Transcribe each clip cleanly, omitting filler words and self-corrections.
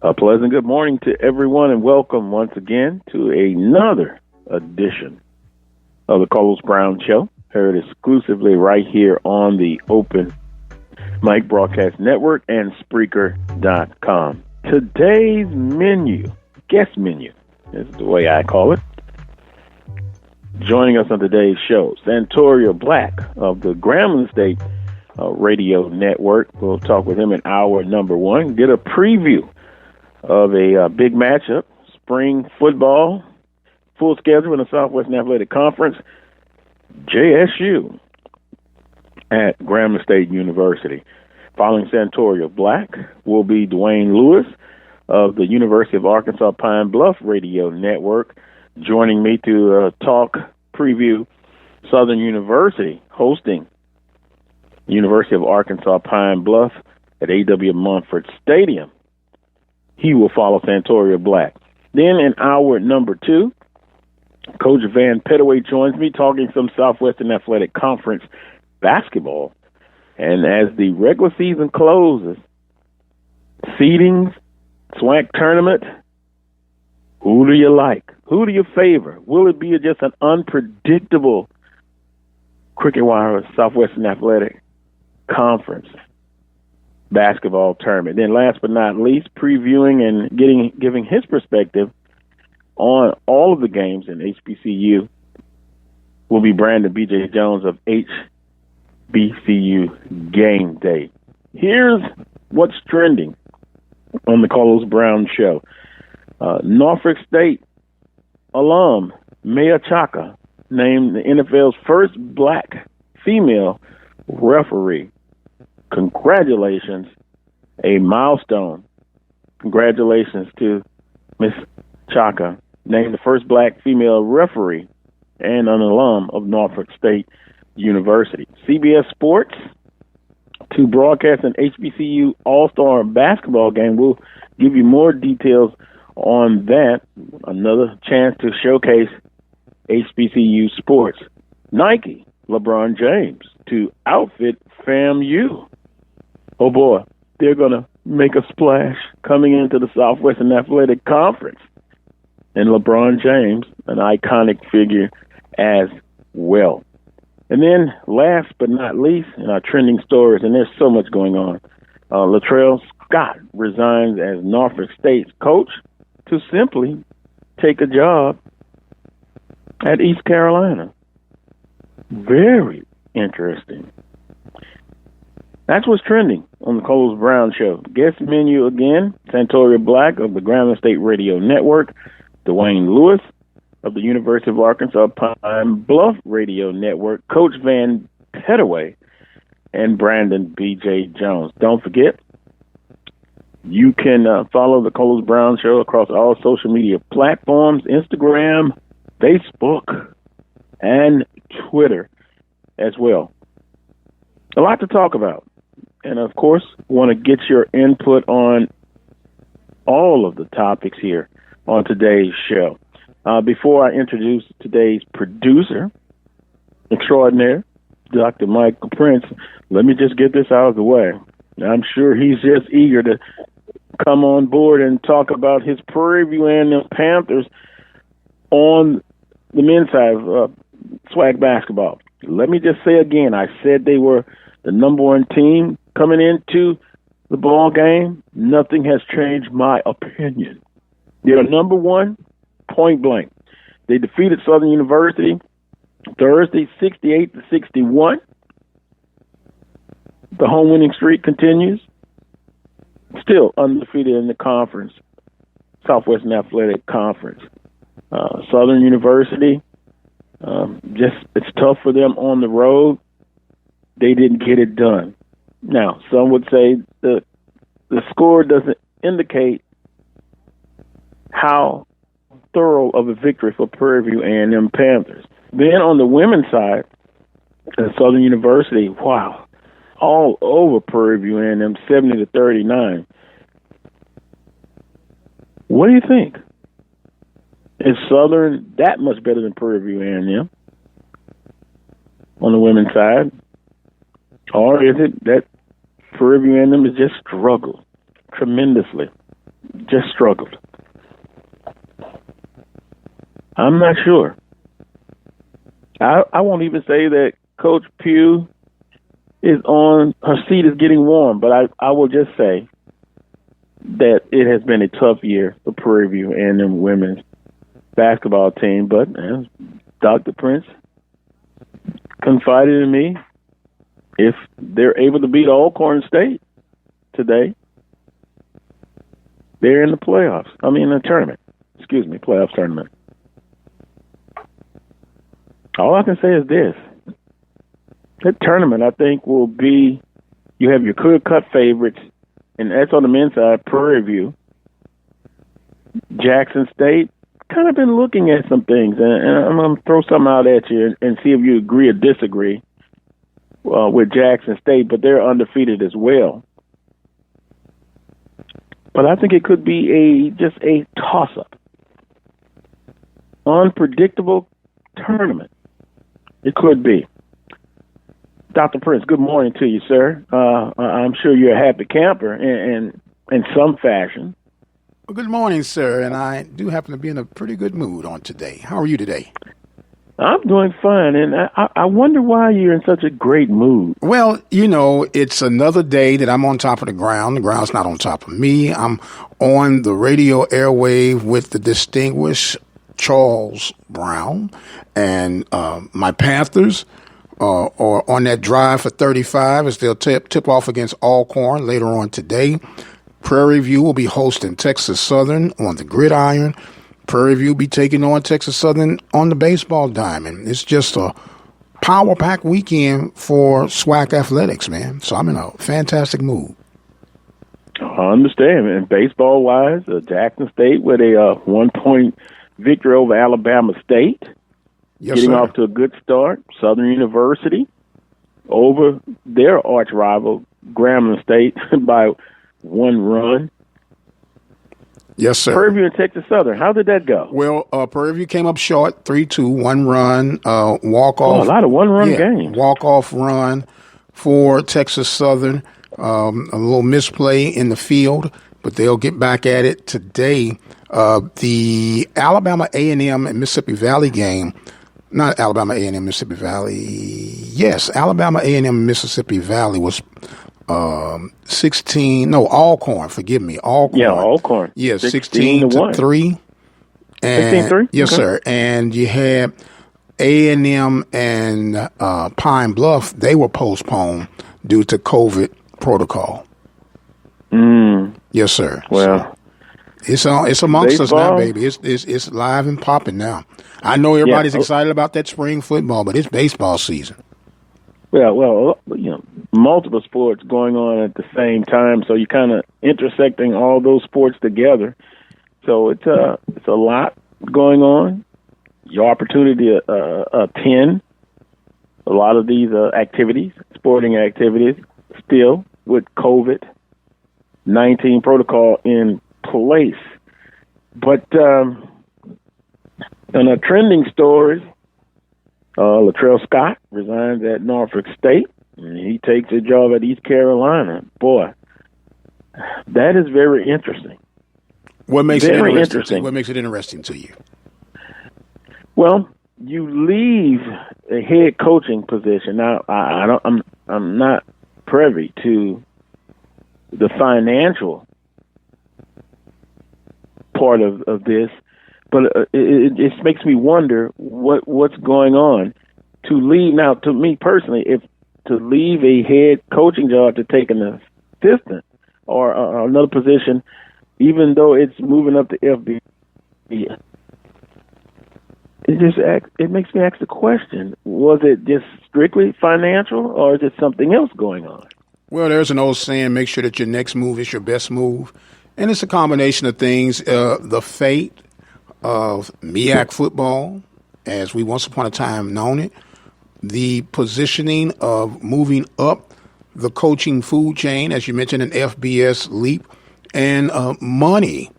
A pleasant good morning to everyone, and welcome once again to another edition of the Carlos Brown Show, heard exclusively right here on the Open Mic Broadcast Network and Spreaker.com. Today's menu, guest menu, is the way I call it. Joining us on today's show, Santoria Black of the Grambling State Radio Network. We'll talk with him in hour number one, get a preview of a big matchup, spring football, full schedule in the Southwestern Athletic Conference, JSU at Grambling State University. Following Santoria Black will be Dwayne Lewis of the University of Arkansas Pine Bluff Radio Network, joining me to talk preview Southern University hosting University of Arkansas Pine Bluff at A.W. Mumford Stadium. He will follow Santoria Black. Then in hour number two, Coach Van Pettaway joins me talking some Southwestern Athletic Conference basketball. And as the regular season closes, seedings, SWAC tournament, who do you like? Who do you favor? Will it be just an unpredictable Cricket Wire Southwestern Athletic Conference basketball tournament? Then last but not least, previewing and giving his perspective on all of the games in HBCU will be Brandon B.J. Jones of HBCU Game Day. Here's what's trending on the Carlos Brown Show. Norfolk State alum Maya Chaka named the NFL's first black female referee. Congratulations, a milestone. Congratulations to Miss Chaka, named the first black female referee and an alum of Norfolk State University. CBS Sports to broadcast an HBCU All-Star basketball game. We'll give you more details on that. Another chance to showcase HBCU sports. Nike, LeBron James to outfit FAMU. Oh boy, they're going to make a splash coming into the Southwestern Athletic Conference. And LeBron James, an iconic figure as well. And then last but not least, in our trending stories, and there's so much going on, Latrell Scott resigns as Norfolk State's coach to simply take a job at East Carolina. Very interesting. That's what's trending on the Carlos Brown Show. Guest menu again, Santoria Black of the Grambling State Radio Network, Dwayne Lewis of the University of Arkansas Pine Bluff Radio Network, Coach Van Pettaway, and Brandon B.J. Jones. Don't forget, you can follow the Carlos Brown Show across all social media platforms, Instagram, Facebook, and Twitter as well. A lot to talk about. And, of course, want to get your input on all of the topics here on today's show. Before I introduce today's producer extraordinaire, Dr. Michael Prince, let me just get this out of the way. I'm sure he's just eager to come on board and talk about his Prairie View and the Panthers on the men's side of SWAC basketball. Let me just say again, I said they were the number one team coming into the ball game. Nothing has changed my opinion. They're number one, point blank. They defeated Southern University Thursday, 68-61. The home winning streak continues. Still undefeated in the conference, Southwestern Athletic Conference. Southern University, it's tough for them on the road. They didn't get it done. Now, some would say the score doesn't indicate how thorough of a victory for Prairie View A&M Panthers. Then on the women's side, at Southern University, wow, all over Prairie View A&M, 70-39. What do you think? Is Southern that much better than Prairie View A&M on the women's side? Or is it that Prairie View A&M has just struggled tremendously just struggled. I'm not sure. I won't even say that Coach Pugh is on, her seat is getting warm, but I will just say that it has been a tough year for Prairie View and the women's basketball team. But Dr. Prince confided in me, if they're able to beat Alcorn State today, they're in the playoffs. I mean, the tournament. Excuse me, playoff tournament. All I can say is this. That tournament, I think, will be, you have your clear-cut favorites, and that's on the men's side, Prairie View. Jackson State, kind of been looking at some things, and I'm going to throw something out at you and see if you agree or disagree with Jackson State, but they're undefeated as well. But I think it could be just a toss-up. Unpredictable tournament. It could be. Dr. Prince, good morning to you, sir. I'm sure you're a happy camper in some fashion. Well, good morning, sir, and I do happen to be in a pretty good mood on today. How are you today? I'm doing fine, and I wonder why you're in such a great mood. Well, you know, it's another day that I'm on top of the ground. The ground's not on top of me. I'm on the radio airwave with the distinguished Charles Brown, and my Panthers are on that drive for 35 as they'll tip off against Alcorn later on today. Prairie View will be hosting Texas Southern on the gridiron. Prairie View will be taking on Texas Southern on the baseball diamond. It's just a power-packed weekend for SWAC athletics, man. So I'm in a fantastic mood. I understand. And baseball-wise, Jackson State with a 1-point victory over Alabama State. Yes, getting sir. off to a good start. Southern University over their arch rival, Grambling State, by 1 run. Yes, sir. Prairie View and Texas Southern, how did that go? Well, Prairie View came up short, 3-2, 1 run, walk-off. Oh, a lot of one-run games. Walk-off run for Texas Southern. A little misplay in the field, but they'll get back at it today. The Alabama A&M and Mississippi Valley game, not Alabama A&M, Mississippi Valley. Yes, Alabama A&M and Mississippi Valley was Alcorn, forgive me. Alcorn. Yeah, Alcorn. Yeah, 16-3. 16-3? Yes, okay. sir. And you had A&M and Pine Bluff, they were postponed due to COVID protocol. Yes, sir. Well, so it's amongst baseball, us now, baby. It's live and popping now. I know everybody's excited about that spring football, but it's baseball season. Well, you know, multiple sports going on at the same time, so you're kind of intersecting all those sports together. So it's a lot going on. Your opportunity to attend a lot of these activities, sporting activities, still with COVID-19 protocol in place. But in a trending story, Latrell Scott resigns at Norfolk State, and he takes a job at East Carolina. Boy, that is very interesting. What makes it interesting? What makes it interesting to you? Well, you leave a head coaching position. Now, I'm not privy to the financial part of this, but it just makes me wonder what's going on. To leave now, to me personally, if to leave a head coaching job to take an assistant or another position, even though it's moving up to FB, it makes me ask the question: was it just strictly financial, or is it something else going on? Well, there's an old saying: make sure that your next move is your best move, and it's a combination of things. The fate of MEAC football, as we once upon a time known it, the positioning of moving up the coaching food chain, as you mentioned, an FBS leap, and money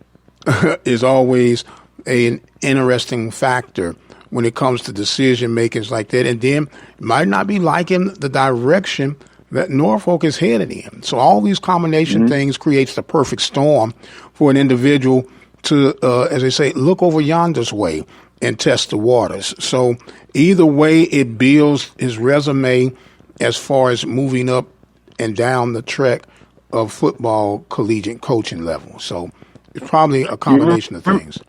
is always an interesting factor when it comes to decision makers like that. And then it might not be liking the direction that Norfolk is headed in. So all these combination things creates the perfect storm for an individual to, as they say, look over yonder's way and test the waters. So either way, it builds his resume as far as moving up and down the track of football collegiate coaching level. So it's probably a combination of things.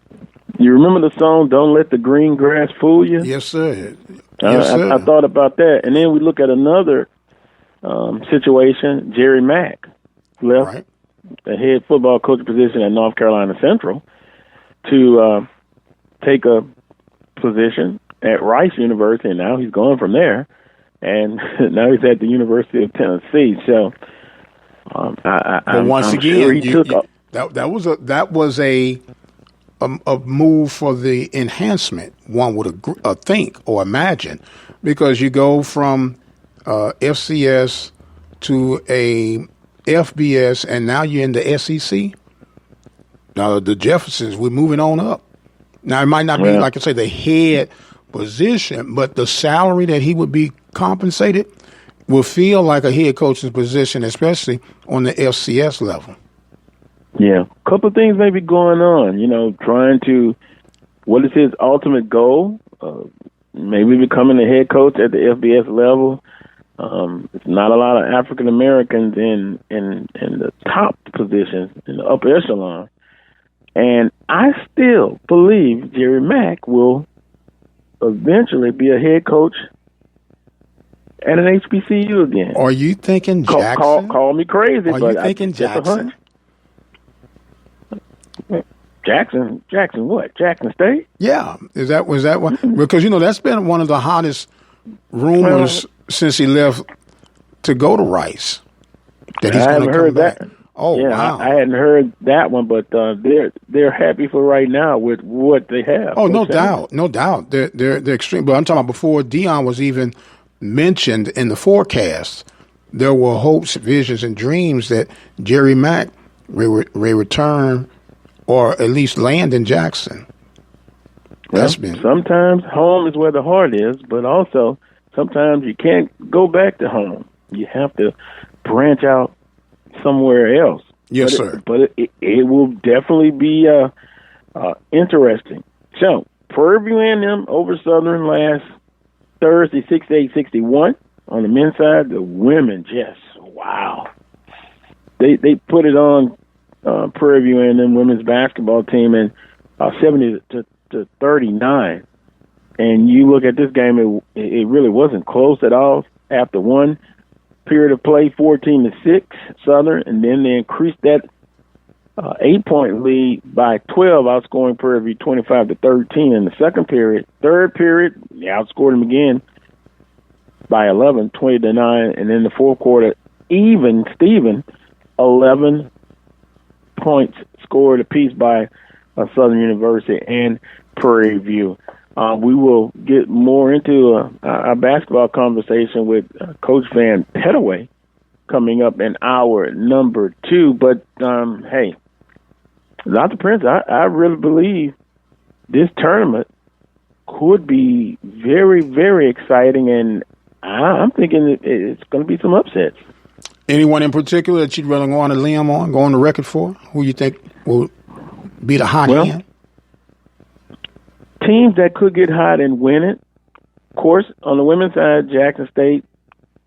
You remember the song, Don't Let the Green Grass Fool You? Yes, sir. I thought about that. And then we look at another situation. Jerry Mack left the head football coach position at North Carolina Central to take a position at Rice University, and now he's gone from there, and now he's at the University of Tennessee. So, but once again, that was a move for the enhancement. One would think or imagine, because you go from FCS to a FBS, and now you're in the SEC. Now the Jeffersons, we're moving on up. Now it might not be, like I say, the head position, but the salary that he would be compensated will feel like a head coach's position, especially on the FCS level. Yeah, a couple of things may be going on. Trying to, what is his ultimate goal? Maybe becoming a head coach at the FBS level. It's not a lot of African Americans in the top positions in the upper echelon. And I still believe Jerry Mack will eventually be a head coach at an HBCU again. Are you thinking Jackson? Call me crazy. Are you thinking Jackson? Jackson what? Jackson State? Yeah. Was that one? Because, that's been one of the hottest rumors since he left to go to Rice. That he's going to come back. That. Oh, yeah, wow. I hadn't heard that one, but they're happy for right now with what they have. Oh, no doubt. They're extreme. But I'm talking about before Dion was even mentioned in the forecast, there were hopes, visions, and dreams that Jerry Mack will return or at least land in Jackson. Sometimes home is where the heart is, but also sometimes you can't go back to home. You have to branch out somewhere else. Yes, sir. But it will definitely be interesting. So, Prairie View A&M over Southern last Thursday, 68-61 on the men's side. The women just, wow. They put it on Prairie View A&M women's basketball team in 70-39. And you look at this game, it really wasn't close at all. After one period of play, 14-6 Southern, and then they increased that 8-point lead by 12, outscoring Prairie View 25-13 in the second period. Third period, they outscored them again by 11, 20-9, and in the fourth quarter, Steven, 11 points scored apiece by Southern University and Prairie View. We will get more into our basketball conversation with Coach Van Pettaway coming up in hour number 2. But, hey, Dr. Prince, I really believe this tournament could be very, very exciting, and I'm thinking it's going to be some upsets. Anyone in particular that you'd rather go on a limb on, go on the record for? Who you think will be the hot hand? Teams that could get hot and win it. Of course, on the women's side, Jackson State,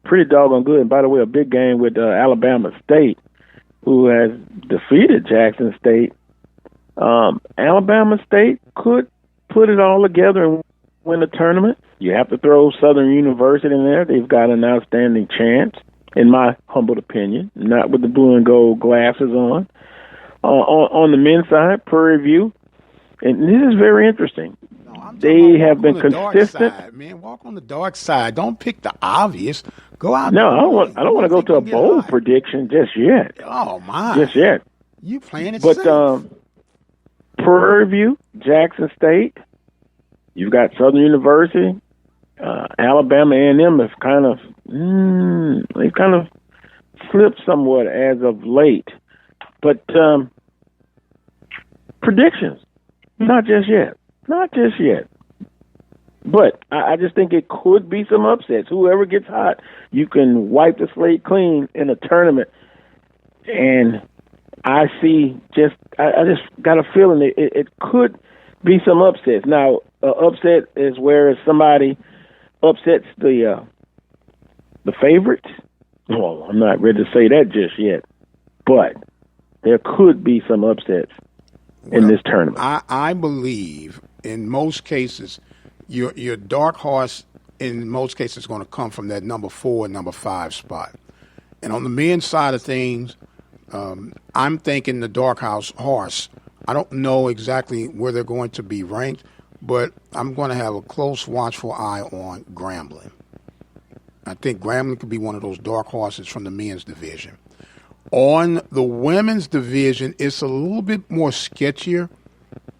pretty doggone good. And by the way, a big game with Alabama State, who has defeated Jackson State. Alabama State could put it all together and win the tournament. You have to throw Southern University in there. They've got an outstanding chance, in my humble opinion, not with the blue and gold glasses on. On the men's side, Prairie View, and this is very interesting. They have been consistent. Side, man, walk on the dark side. Don't pick the obvious. Go out. No, I don't want to go to a bold prediction just yet. Oh my! Just yet. You playing it but safe. Prairie View, Jackson State. You've got Southern University, Alabama A&M have kind of slipped somewhat as of late. But predictions, not just yet. Not just yet. But I just think it could be some upsets. Whoever gets hot, you can wipe the slate clean in a tournament. And I just got a feeling it could be some upsets. Now, upset is where somebody upsets the favorites. Well, I'm not ready to say that just yet, but there could be some upsets in this tournament. I believe in most cases, your dark horse in most cases is going to come from that number 4 and number 5 spot. And on the men's side of things, I'm thinking the dark horse. I don't know exactly where they're going to be ranked, but I'm going to have a close, watchful eye on Grambling. I think Grambling could be one of those dark horses from the men's division. On the women's division, it's a little bit more sketchier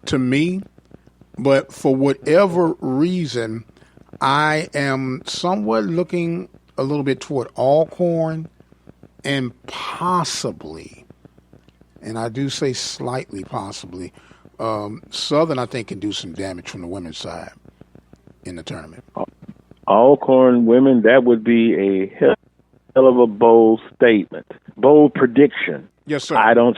to me, but for whatever reason, I am somewhat looking a little bit toward Alcorn and possibly, and I do say slightly possibly, Southern, I think, can do some damage from the women's side in the tournament. Alcorn women, that would be a hell of a bold statement, bold prediction. Yes, sir. I don't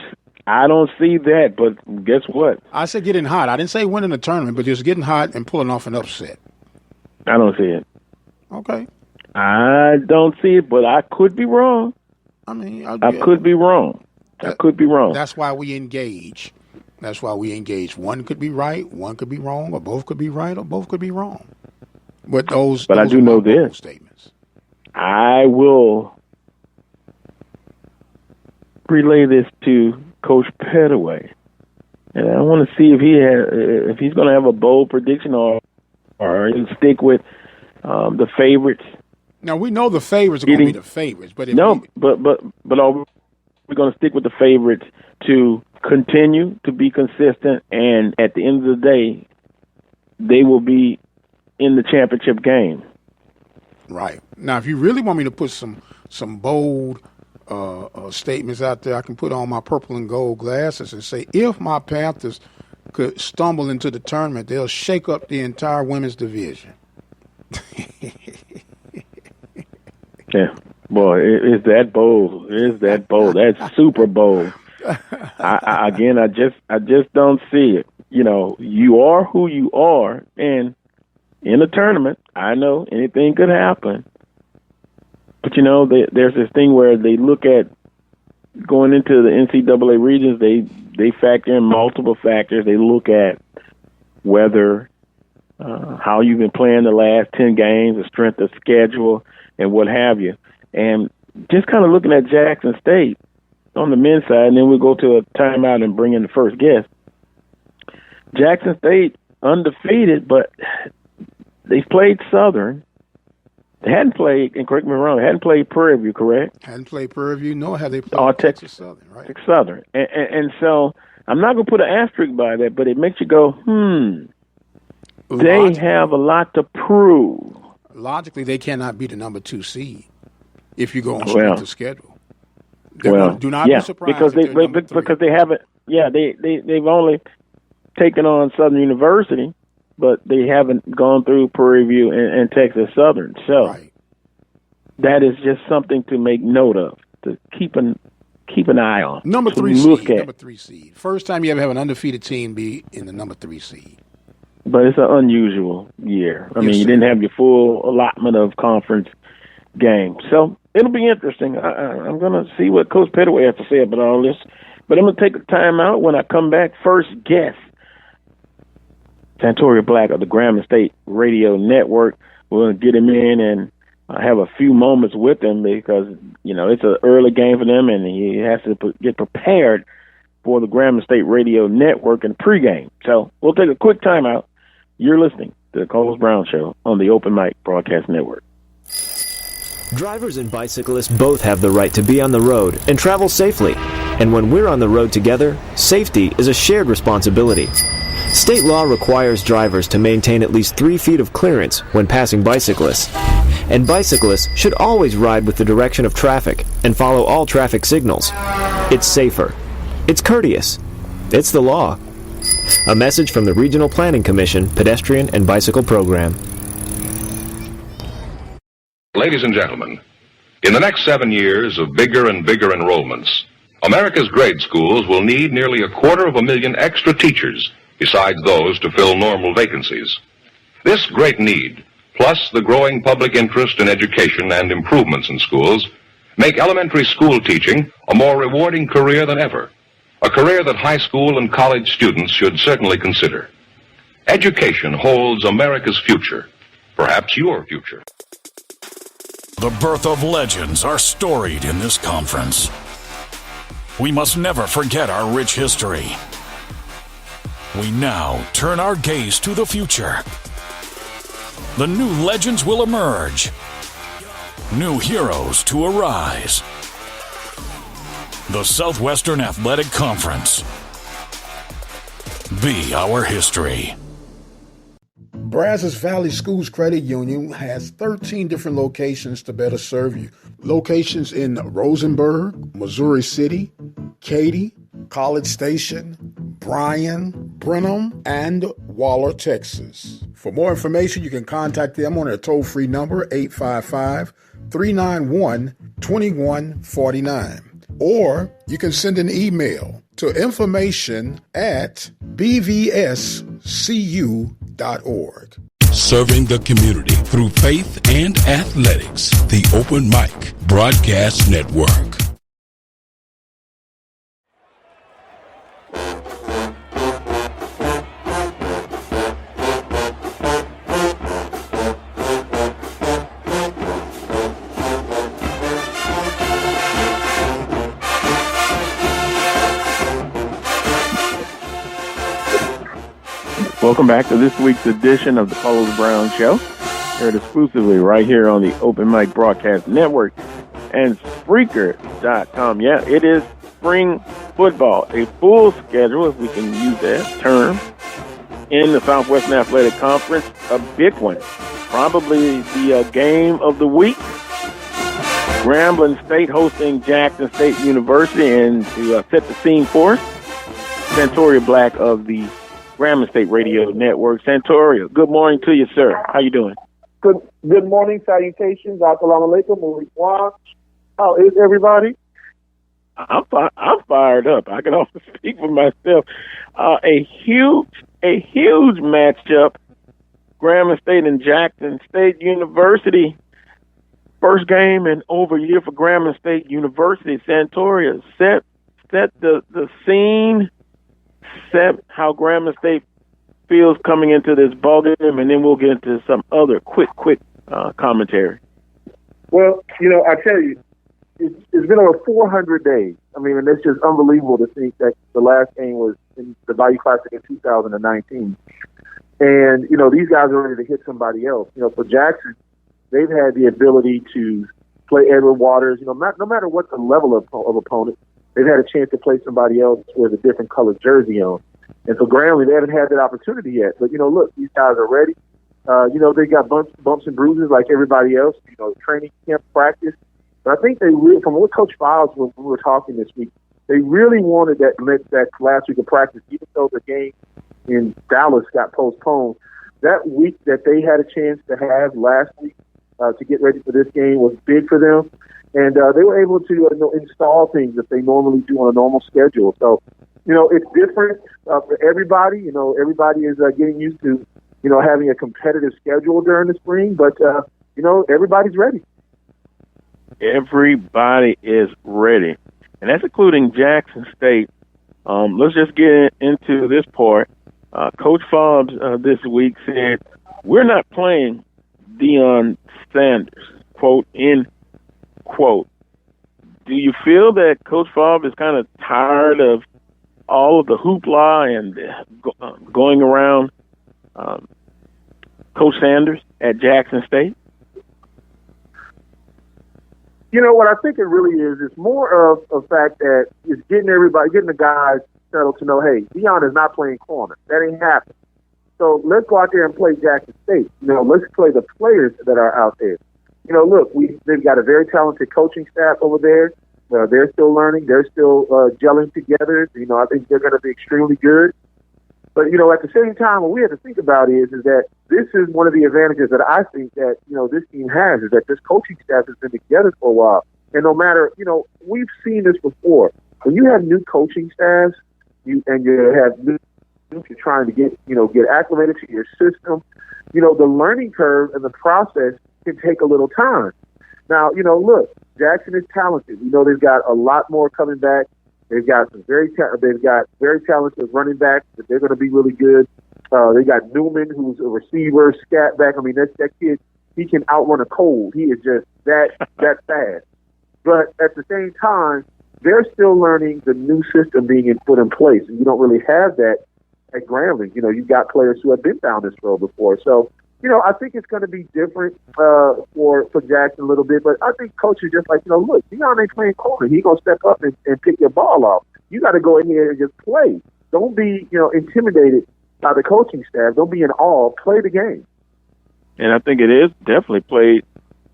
see that, but guess what? I said getting hot. I didn't say winning the tournament, but just getting hot and pulling off an upset. I don't see it. Okay. I don't see it, but I could be wrong. I mean, I could be wrong. I could be wrong. That's why we engage. One could be right, one could be wrong, or both could be right, or both could be wrong. But I do know this. Statements. I will relay this to Coach Pettaway, and I want to see if he's going to have a bold prediction or he'll stick with the favorites. Now we know the favorites are going to be the favorites, but but are we going to stick with the favorites to continue to be consistent, and at the end of the day, they will be in the championship game. Right. Now, if you really want me to put some bold statements out there, I can put on my purple and gold glasses and say, if my Panthers could stumble into the tournament, they'll shake up the entire women's division. Yeah. Boy, is that bold. That's super bold. I just don't see it. You know, you are who you are, and in a tournament, I know anything could happen. But, you know, there's this thing where they look at going into the NCAA regions, they factor in multiple factors. They look at whether, how you've been playing the last 10 games, the strength of schedule, and what have you. And just kind of looking at Jackson State on the men's side, and then we go to a timeout and bring in the first guest. Jackson State, undefeated, but they've played Southern. They hadn't played, and correct me if I'm wrong, hadn't played Prairie View, correct? Hadn't played Prairie View, nor had they played Texas Southern, right? Texas Southern. And so I'm not going to put an asterisk by that, but it makes you go, they have a lot to prove. Logically, they cannot be the number 2 seed if you go on strength of schedule. Do not be surprised because they haven't. Yeah, they've only taken on Southern University, but they haven't gone through Prairie View and Texas Southern. So that is just something to make note of, to keep an eye on. Number 3 seed. First time you ever have an undefeated team be in the number 3 seed. But it's an unusual year. I mean, you didn't have your full allotment of conference games. So it'll be interesting. I'm going to see what Coach Pettaway has to say about all this. But I'm going to take a time out. When I come back, first guest, Santoria Black of the Grambling State Radio Network. We're going to get him in and have a few moments with him because, you know, it's an early game for them, and he has to get prepared for the Grambling State Radio Network in pregame. So we'll take a quick time out. You're listening to the Carlos Brown Show on the Open Mic Broadcast Network. Drivers and bicyclists both have the right to be on the road and travel safely. And when we're on the road together, safety is a shared responsibility. State law requires drivers to maintain at least 3 feet of clearance when passing bicyclists. And bicyclists should always ride with the direction of traffic and follow all traffic signals. It's safer. It's courteous. It's the law. A message from the Regional Planning Commission Pedestrian and Bicycle Program. Ladies and gentlemen, in the next 7 years of bigger and bigger enrollments, America's grade schools will need nearly 250,000 extra teachers, besides those to fill normal vacancies. This great need, plus the growing public interest in education and improvements in schools, make elementary school teaching a more rewarding career than ever, a career that high school and college students should certainly consider. Education holds America's future, perhaps your future. The birth of legends are storied in this conference. We must never forget our rich history. We now turn our gaze to the future. The new legends will emerge. New heroes to arise. The Southwestern Athletic Conference. Be our history. Brazos Valley Schools Credit Union has 13 different locations to better serve you. Locations in Rosenberg, Missouri City, Katy, College Station, Bryan, Brenham, and Waller, Texas. For more information, you can contact them on their toll-free number, 855-391-2149. Or you can send an email to information@bvscu.org. Serving the community through faith and athletics. The Open Mic Broadcast Network. Welcome back to this week's edition of the Carlos Brown Show. Heard exclusively right here on the Open Mic Broadcast Network and Spreaker.com. Yeah, it is spring football, a full schedule, if we can use that term, in the Southwestern Athletic Conference. A big one, probably the game of the week. Grambling State hosting Jackson State University, and to set the scene for us, Santoria Black of the Grambling State Radio Network. Santoria, good morning to you, sir. How you doing? Good morning, salutations. Assalamu alaikum, Mawikwan. How is everybody? I'm fired up. I can also speak for myself. A huge matchup. Grambling State and Jackson State University. First game in over a year for Grambling State University. Santoria, set the scene. Set how Grambling State feels coming into this ballgame, and then we'll get into some other quick commentary. Well, I tell you, it's been over 400 days. I mean, and it's just unbelievable to think that the last game was in the Bayou Classic in 2019. And, these guys are ready to hit somebody else. For Jackson, they've had the ability to play Edward Waters, no matter what the level of opponent. They've had a chance to play somebody else with a different colored jersey on. And for Grambling, they haven't had that opportunity yet. But, look, these guys are ready. They got bumps and bruises like everybody else, training camp, practice. But I think they really, from what Coach Files, when we were talking this week, they really wanted that last week of practice, even though the game in Dallas got postponed. That week that they had a chance to have last week to get ready for this game was big for them. And they were able to install things that they normally do on a normal schedule. So, it's different for everybody. Everybody is getting used to, having a competitive schedule during the spring. But, everybody's ready. Everybody is ready. And that's including Jackson State. Let's just get into this part. Coach Fobbs this week said, we're not playing Deion Sanders, quote, in quote. Do you feel that Coach Fobbs is kind of tired of all of the hoopla and going around Coach Sanders at Jackson State? What I think it really is, it's more of a fact that it's getting the guys settled to know, hey, Deion is not playing corner. That ain't happening. So let's go out there and play Jackson State. Let's play the players that are out there. Look, they've got a very talented coaching staff over there. They're still learning. They're still gelling together. I think they're going to be extremely good. But, you know, at the same time, what we have to think about is that this is one of the advantages that I think that, you know, this team has, is that this coaching staff has been together for a while. And no matter, you know, we've seen this before. When you have new coaching staffs, you have new, you're trying to get acclimated to your system, you know, the learning curve and the process can take a little time. Now, you know, look, Jackson is talented. You know, they've got a lot more coming back. They've got very talented running backs that they're going to be really good. They got Newman, who's a receiver, scat back. I mean, that kid, he can outrun a cold. He is just that fast. But at the same time, they're still learning the new system being put in place, and you don't really have that at Grambling. You know, you've got players who have been down this road before. So, you know, I think it's going to be different for Jackson a little bit, but I think coach is just like, you know, look, Deion ain't playing corner. He's going to step up and pick your ball off. You got to go in here and just play. Don't be, you know, intimidated by the coaching staff. Don't be in awe. Play the game. And I think it is definitely played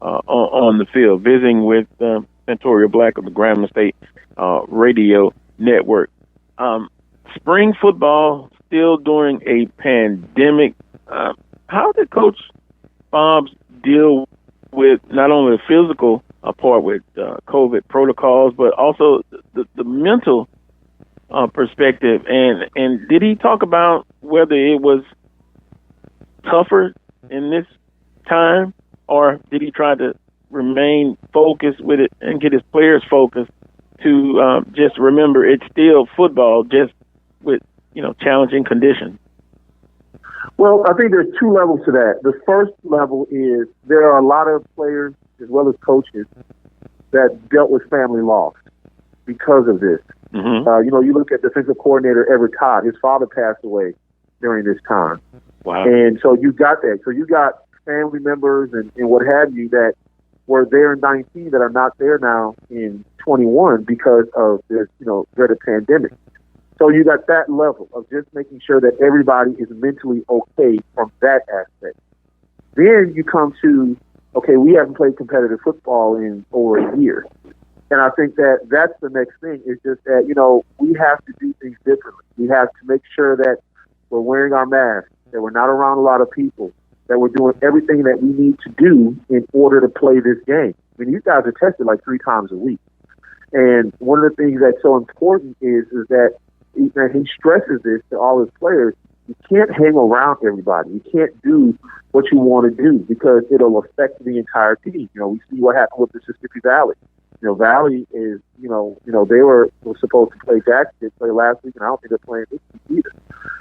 on the field, visiting with Santoria Black of the Grambling State Radio Network. Spring football still during a pandemic. How did Coach Bobs deal with not only the physical part with COVID protocols, but also the mental perspective? And did he talk about whether it was tougher in this time, or did he try to remain focused with it and get his players focused to just remember it's still football, just with, you know, challenging conditions? Well, I think there's two levels to that. The first level is there are a lot of players as well as coaches that dealt with family loss because of this. Mm-hmm. You know, you look at defensive coordinator Everett Todd. His father passed away during this time. Wow. And so you got that. So you got family members and what have you that were there in 19 that are not there now in 21 because of this, you know, dreaded pandemic. So you got that level of just making sure that everybody is mentally okay from that aspect. Then you come to, okay, we haven't played competitive football in over a year. And I think that that's the next thing, is just that, you know, we have to do things differently. We have to make sure that we're wearing our masks, that we're not around a lot of people, that we're doing everything that we need to do in order to play this game. I mean, these guys are tested like 3 times a week. And one of the things that's so important is that he stresses this to all his players. You can't hang around everybody. You can't do what you want to do because it'll affect the entire team. You know, we see what happened with Mississippi Valley. You know, Valley is, you know, they were supposed to play Jackson. They played last week, and I don't think they're playing this week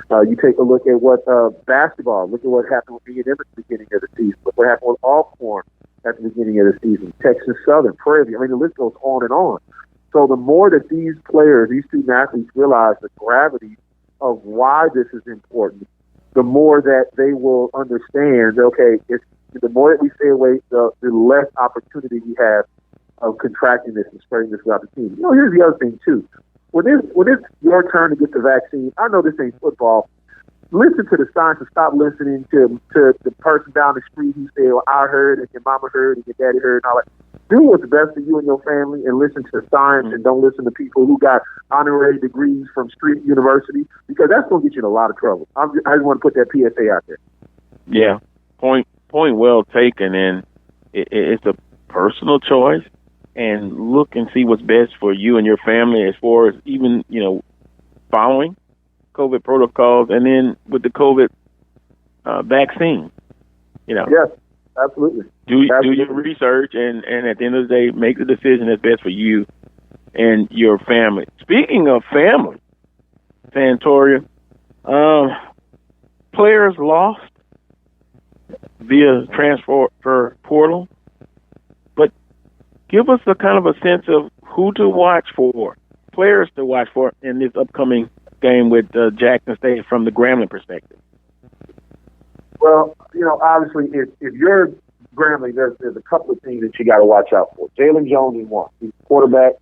either. You take a look at what basketball. Look at what happened with B&M at the beginning of the season. Look what happened with Alcorn at the beginning of the season. Texas Southern, Prairie View. I mean, the list goes on and on. So the more that these players, these student athletes realize the gravity of why this is important, the more that they will understand, okay, the more that we stay away, the less opportunity we have of contracting this and spreading this throughout the team. You know, here's the other thing, too. When it's your turn to get the vaccine, I know this ain't football. Listen to the science and stop listening to the person down the street who say, well, I heard, and your mama heard, and your daddy heard, and all that. Do what's best for you and your family and listen to science and don't listen to people who got honorary degrees from Street University, because that's going to get you in a lot of trouble. I just want to put that PSA out there. Yeah, point well taken, and it's a personal choice, and look and see what's best for you and your family as far as even, you know, following COVID protocols and then with the COVID vaccine, you know. Yes. Absolutely. Do your research and at the end of the day, make the decision that's best for you and your family. Speaking of family, Santoria, players lost via transfer portal, but give us a kind of a sense of who to watch for, players to watch for in this upcoming game with Jackson State from the Grambling perspective. Well, you know, obviously, if you're Grambling, there's a couple of things that you got to watch out for. Jalen Jones is one. He's quarterback.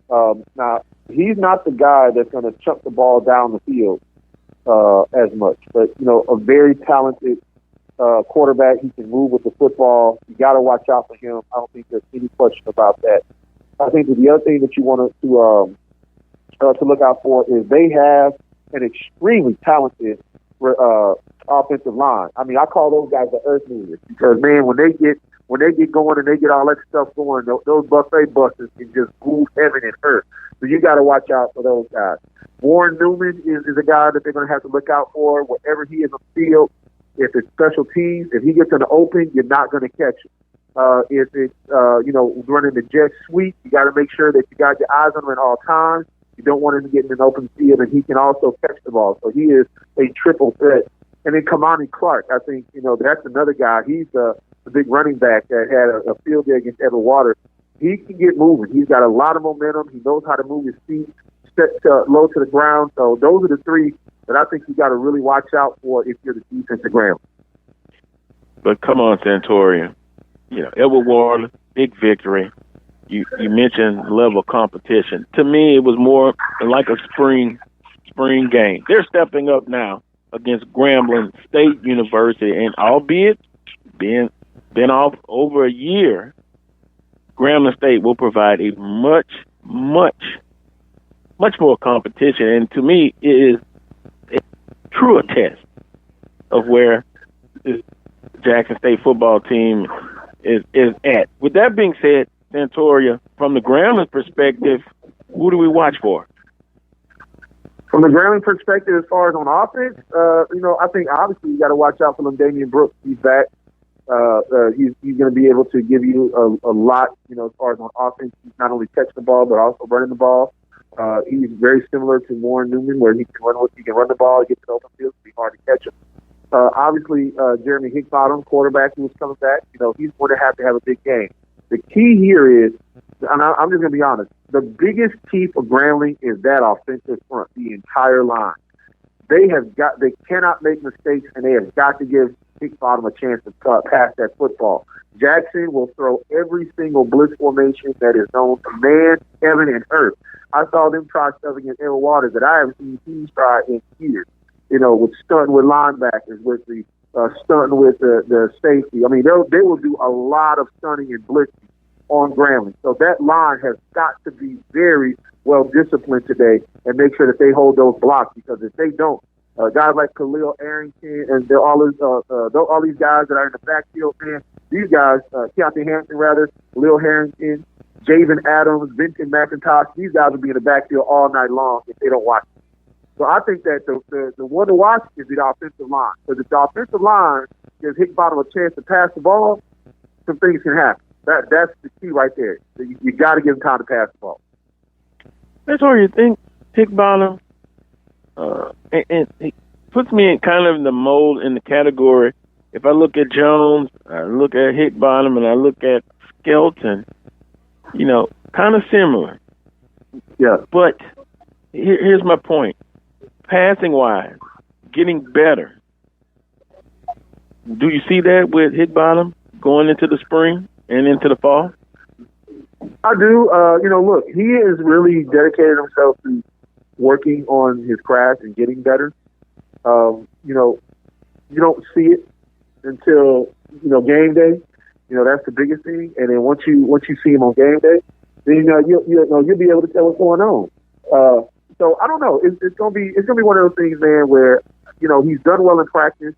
Now, he's not the guy that's going to chuck the ball down the field as much, but, you know, a very talented quarterback. He can move with the football. You got to watch out for him. I don't think there's any question about that. I think that the other thing that you want to look out for is they have an extremely talented offensive line. I mean, I call those guys the earth movers because, man, when they get going and they get all that stuff going, those buffet busters can just move heaven and earth. So you got to watch out for those guys. Warren Newman is a guy that they're going to have to look out for wherever he is on the field. If it's special teams, if he gets in the open, you're not going to catch him. If it's, running the jet sweep, you got to make sure that you got your eyes on him at all times. You don't want him to get in an open field, and he can also catch the ball. So he is a triple threat. And then Kamani Clark, I think, that's another guy. He's the big running back that had a field day against Edward Waters. He can get moving. He's got a lot of momentum. He knows how to move his feet, set low to the ground. So those are the three that I think you got to really watch out for if you're the defensive Grambling. But come on, Santoria. Edward Waters, big victory. You mentioned level of competition. To me, it was more like a spring game. They're stepping up now against Grambling State University, and albeit been off over a year, Grambling State will provide a much more competition, and to me, it is a true test of where this Jackson State football team is at. With that being said, Santoria, from the Grambling perspective, who do we watch for? From the Grambling perspective, as far as on offense, I think obviously you got to watch out for Damian Brooks. He's back. He's going to be able to give you a lot, as far as on offense. He's not only catching the ball, but also running the ball. He's very similar to Warren Newman, where he can run the ball, get to the open field, it'll be hard to catch him. Obviously, Jeremy Hickbottom, quarterback who was coming back, he's going to have a big game. The key here is, and I'm just going to be honest, the biggest key for Grambling is that offensive front, the entire line. They cannot make mistakes, and they have got to give Hickbottom a chance to pass that football. Jackson will throw every single blitz formation that is known to man, heaven, and earth. I saw them try stuff against Edward Waters that I haven't seen teams try in years. With stunting with linebackers, with the stunting with the safety. I mean, they will do a lot of stunting and blitzing on Grambling. So that line has got to be very well disciplined today and make sure that they hold those blocks, because if they don't, guys like Khalil Arrington and all these guys that are in the backfield, man, these guys, Keontae Hampton rather, Khalil Harrington, Javen Adams, Vincent McIntosh, these guys will be in the backfield all night long if they don't watch it. So I think that the one to watch is the offensive line. Because if the offensive line gives Hickbottom a chance to pass the ball, some things can happen. That's the key right there. You got to give him time to pass the ball. That's where you think Hickbottom, and it puts me in kind of the mold in the category. If I look at Jones, I look at Hickbottom, and I look at Skelton, kind of similar. Yeah. But here's my point. Passing-wise, getting better. Do you see that with Hickbottom going into the spring and into the fall? I do. Look, he has really dedicated himself to working on his craft and getting better. You don't see it until, game day. That's the biggest thing. And then once you see him on game day, then you'll be able to tell what's going on. So I don't know. It's gonna be one of those things, man, where he's done well in practice.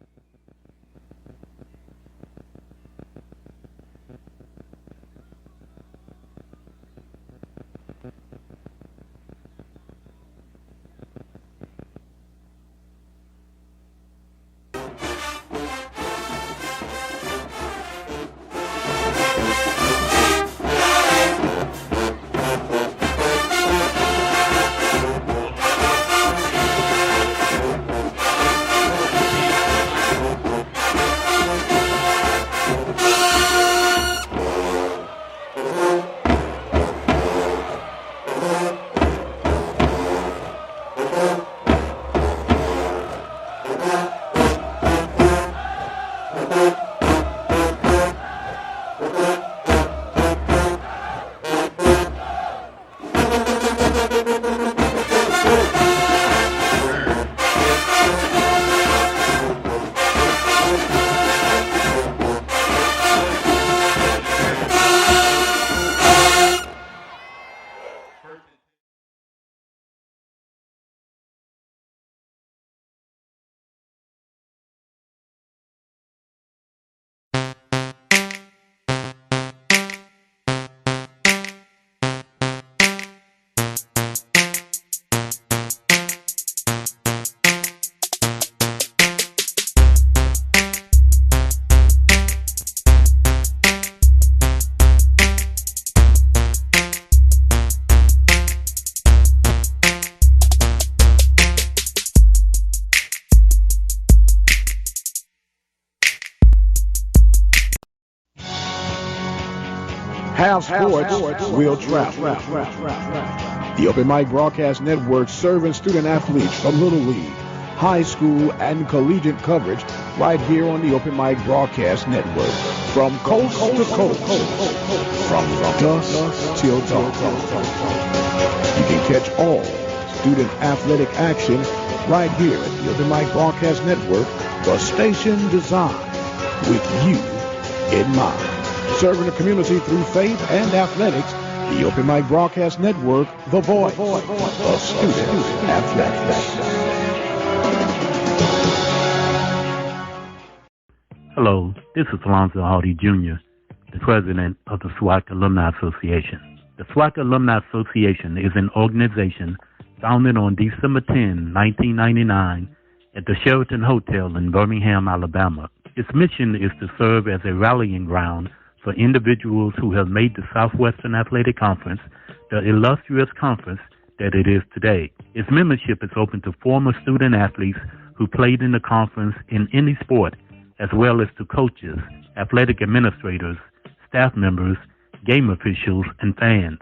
Have sports, we'll travel. The Open Mic Broadcast Network serving student athletes from Little League, high school, and collegiate coverage right here on the Open Mic Broadcast Network. From coast to coast, from dusk till dawn. You can catch all student athletic action right here at the Open Mic Broadcast Network, the station designed with you in mind. Serving the community through faith and athletics, the Open Mic Broadcast Network, the voice of student athletics. Hello, this is Alonzo Hardy Jr., the president of the SWAC Alumni Association. The SWAC Alumni Association is an organization founded on December 10, 1999, at the Sheraton Hotel in Birmingham, Alabama. Its mission is to serve as a rallying ground for individuals who have made the Southwestern Athletic Conference the illustrious conference that it is today. Its membership is open to former student athletes who played in the conference in any sport, as well as to coaches, athletic administrators, staff members, game officials, and fans.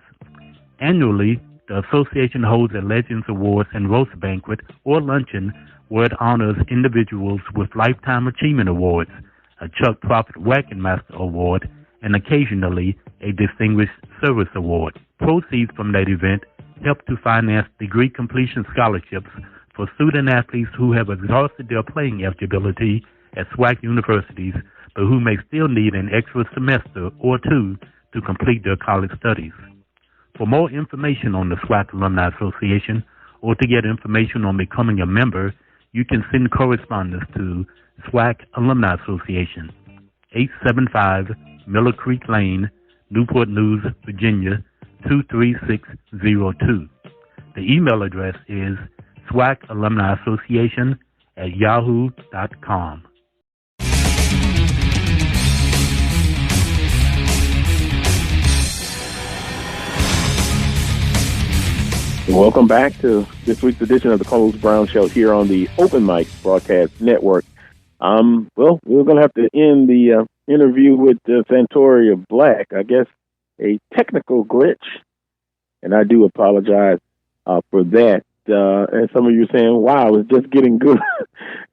Annually, the association holds a Legends Awards and Roast Banquet or luncheon where it honors individuals with Lifetime Achievement Awards, a Chuck Prophet Wagon Master Award, and occasionally a Distinguished Service Award. Proceeds from that event help to finance degree completion scholarships for student athletes who have exhausted their playing eligibility at SWAC universities, but who may still need an extra semester or two to complete their college studies. For more information on the SWAC Alumni Association or to get information on becoming a member, you can send correspondence to SWAC Alumni Association, 875 Miller Creek Lane, Newport News, Virginia, 23602. The email address is SWACalumniassociation@yahoo.com. Welcome back to this week's edition of the Carlos Brown Show here on the Open Mic Broadcast Network. Well, we're going to have to end the interview with Santoria Black. I guess a technical glitch, and I do apologize for that. And some of you are saying, wow, it's just getting good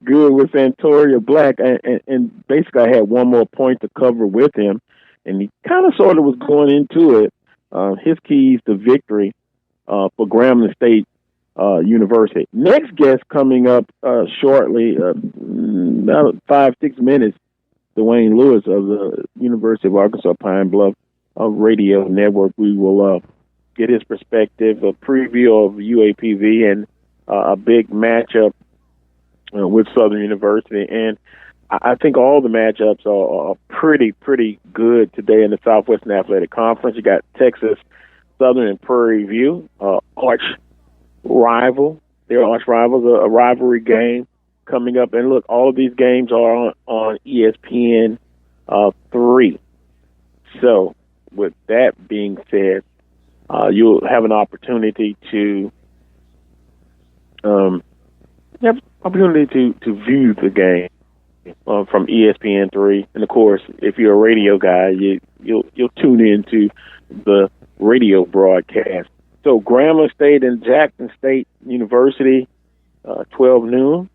with Santoria Black. And basically, I had one more point to cover with him, and he kind of sort of was going into it. His keys to victory for Grambling State University. Next guest coming up shortly, about 5-6 minutes, Dwayne Lewis of the University of Arkansas Pine Bluff Radio Network. We will get his perspective, a preview of UAPV, and a big matchup with Southern University. And I think all the matchups are pretty good today in the Southwestern Athletic Conference. You got Texas Southern and Prairie View, arch rival. They're arch rivals, a rivalry game coming up. And look, all of these games are on ESPN 3. So with that being said, you'll have an opportunity to view the game from ESPN 3. And of course, if you're a radio guy, you'll tune into the radio broadcast. So Grambling State and Jackson State University, 12 noon,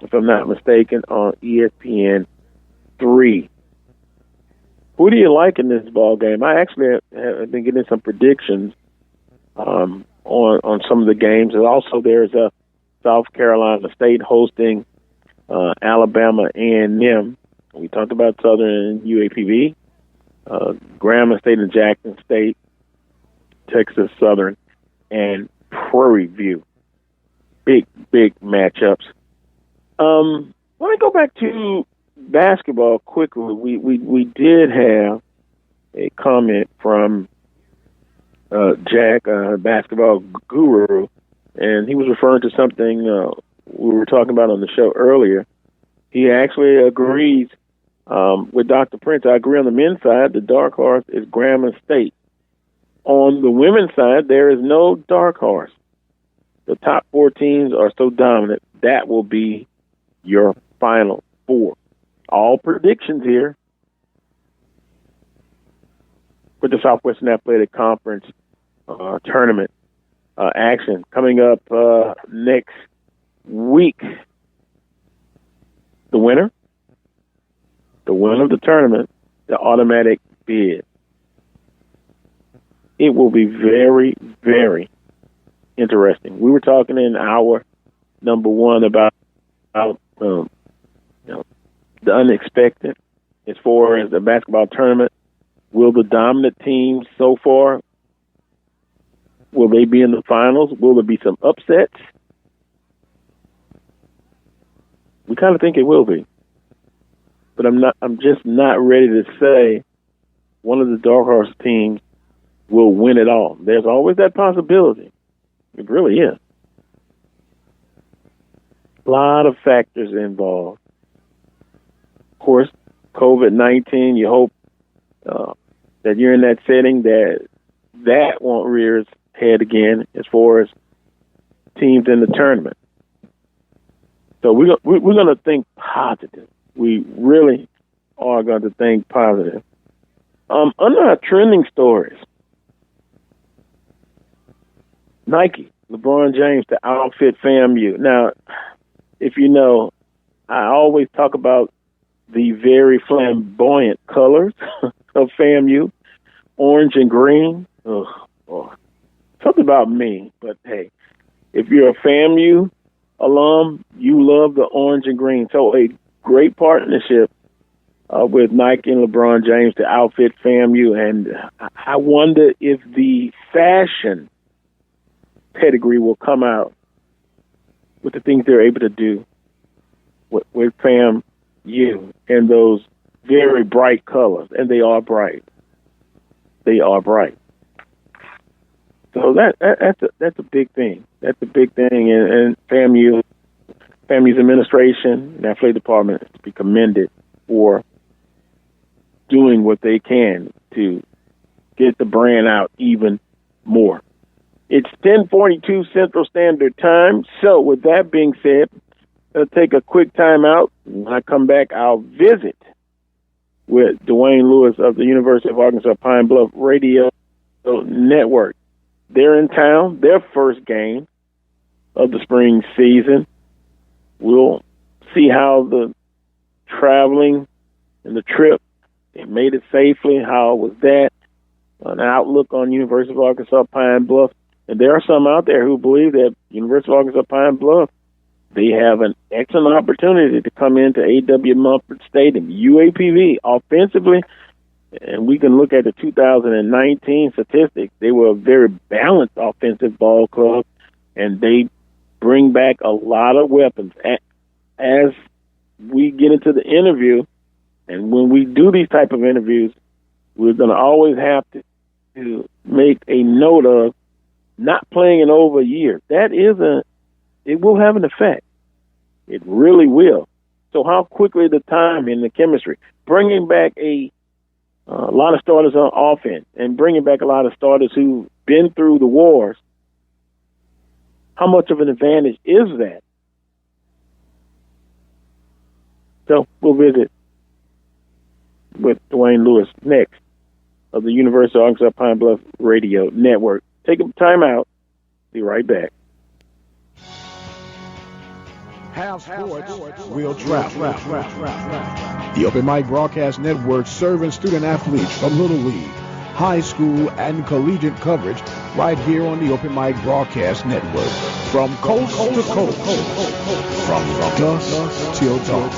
if I'm not mistaken, on ESPN 3. Who do you like in this ball game? I actually have been getting some predictions on some of the games. And also there's a South Carolina State hosting Alabama A&M. We talked about Southern and UAPV. Grambling State and Jackson State, Texas Southern, and Prairie View. Big matchups. Let me go back to basketball quickly. We did have a comment from Jack, basketball guru, and he was referring to something we were talking about on the show earlier. He actually agrees with Dr. Prince. I agree on the men's side. The dark horse is Grambling State. On the women's side, there is no dark horse. The top 4 teams are so dominant, that will be your final 4. All predictions here. with the Southwestern Athletic Conference tournament action coming up next week. The winner of the tournament, the automatic bid. It will be very, very interesting. We were talking in hour number one about the unexpected as far as the basketball tournament. Will the dominant teams so far, will they be in the finals? Will there be some upsets? We kind of think it will be. But I'm just not ready to say one of the dark horse teams will win it all. There's always that possibility. It really is. A lot of factors involved. Of course, COVID-19, you hope that you're in that setting that won't rear its head again as far as teams in the tournament. So we're going to think positive. We really are going to think positive. Under our trending stories, Nike, LeBron James to outfit FAMU. Now, if you know, I always talk about the very flamboyant colors of FAMU, orange and green. Something about me, but hey, if you're a FAMU alum, you love the orange and green. So a great partnership with Nike and LeBron James to outfit FAMU, and I wonder if the fashion pedigree will come out with the things they're able to do with FAMU and those very bright colors, and they are bright. They are bright. So that's a big thing. That's a big thing, and FAMU's administration and athletic department is to be commended for doing what they can to get the brand out even more. It's 10:42 Central Standard Time. So with that being said, I'll take a quick time out. When I come back, I'll visit with Dwayne Lewis of the University of Arkansas Pine Bluff Radio Network. They're in town, their first game of the spring season. We'll see how the traveling and the trip, they made it safely, how was that, an outlook on University of Arkansas Pine Bluff. And there are some out there who believe that University of Arkansas Pine Bluff, they have an excellent opportunity to come into A.W. Mumford Stadium, UAPB, offensively. And we can look at the 2019 statistics. They were a very balanced offensive ball club, and they bring back a lot of weapons. As we get into the interview, and when we do these type of interviews, we're going to always have to make a note of not playing in over a year. It will have an effect. It really will. So how quickly the time and the chemistry, bringing back a lot of starters on offense and bringing back a lot of starters who've been through the wars, how much of an advantage is that? So we'll visit with Dwayne Lewis next of the University of Arkansas Pine Bluff Radio Network. Take a time out. Be right back. Have sports, we'll travel. The Open Mic Broadcast Network serving student athletes from Little League, high school, and collegiate coverage right here on the Open Mic Broadcast Network. From coast to coast, from dusk till dawn.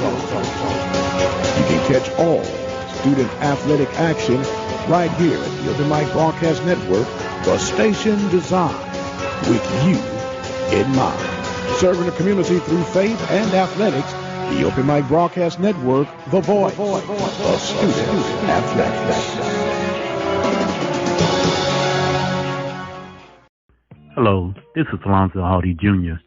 You can catch all student athletic action right here at the Open Mic Broadcast Network, the station designed with you in mind. Serving the community through faith and athletics, the Open Mic Broadcast Network, the voice of student athletics. Hello, this is Alonzo Hardy Jr.,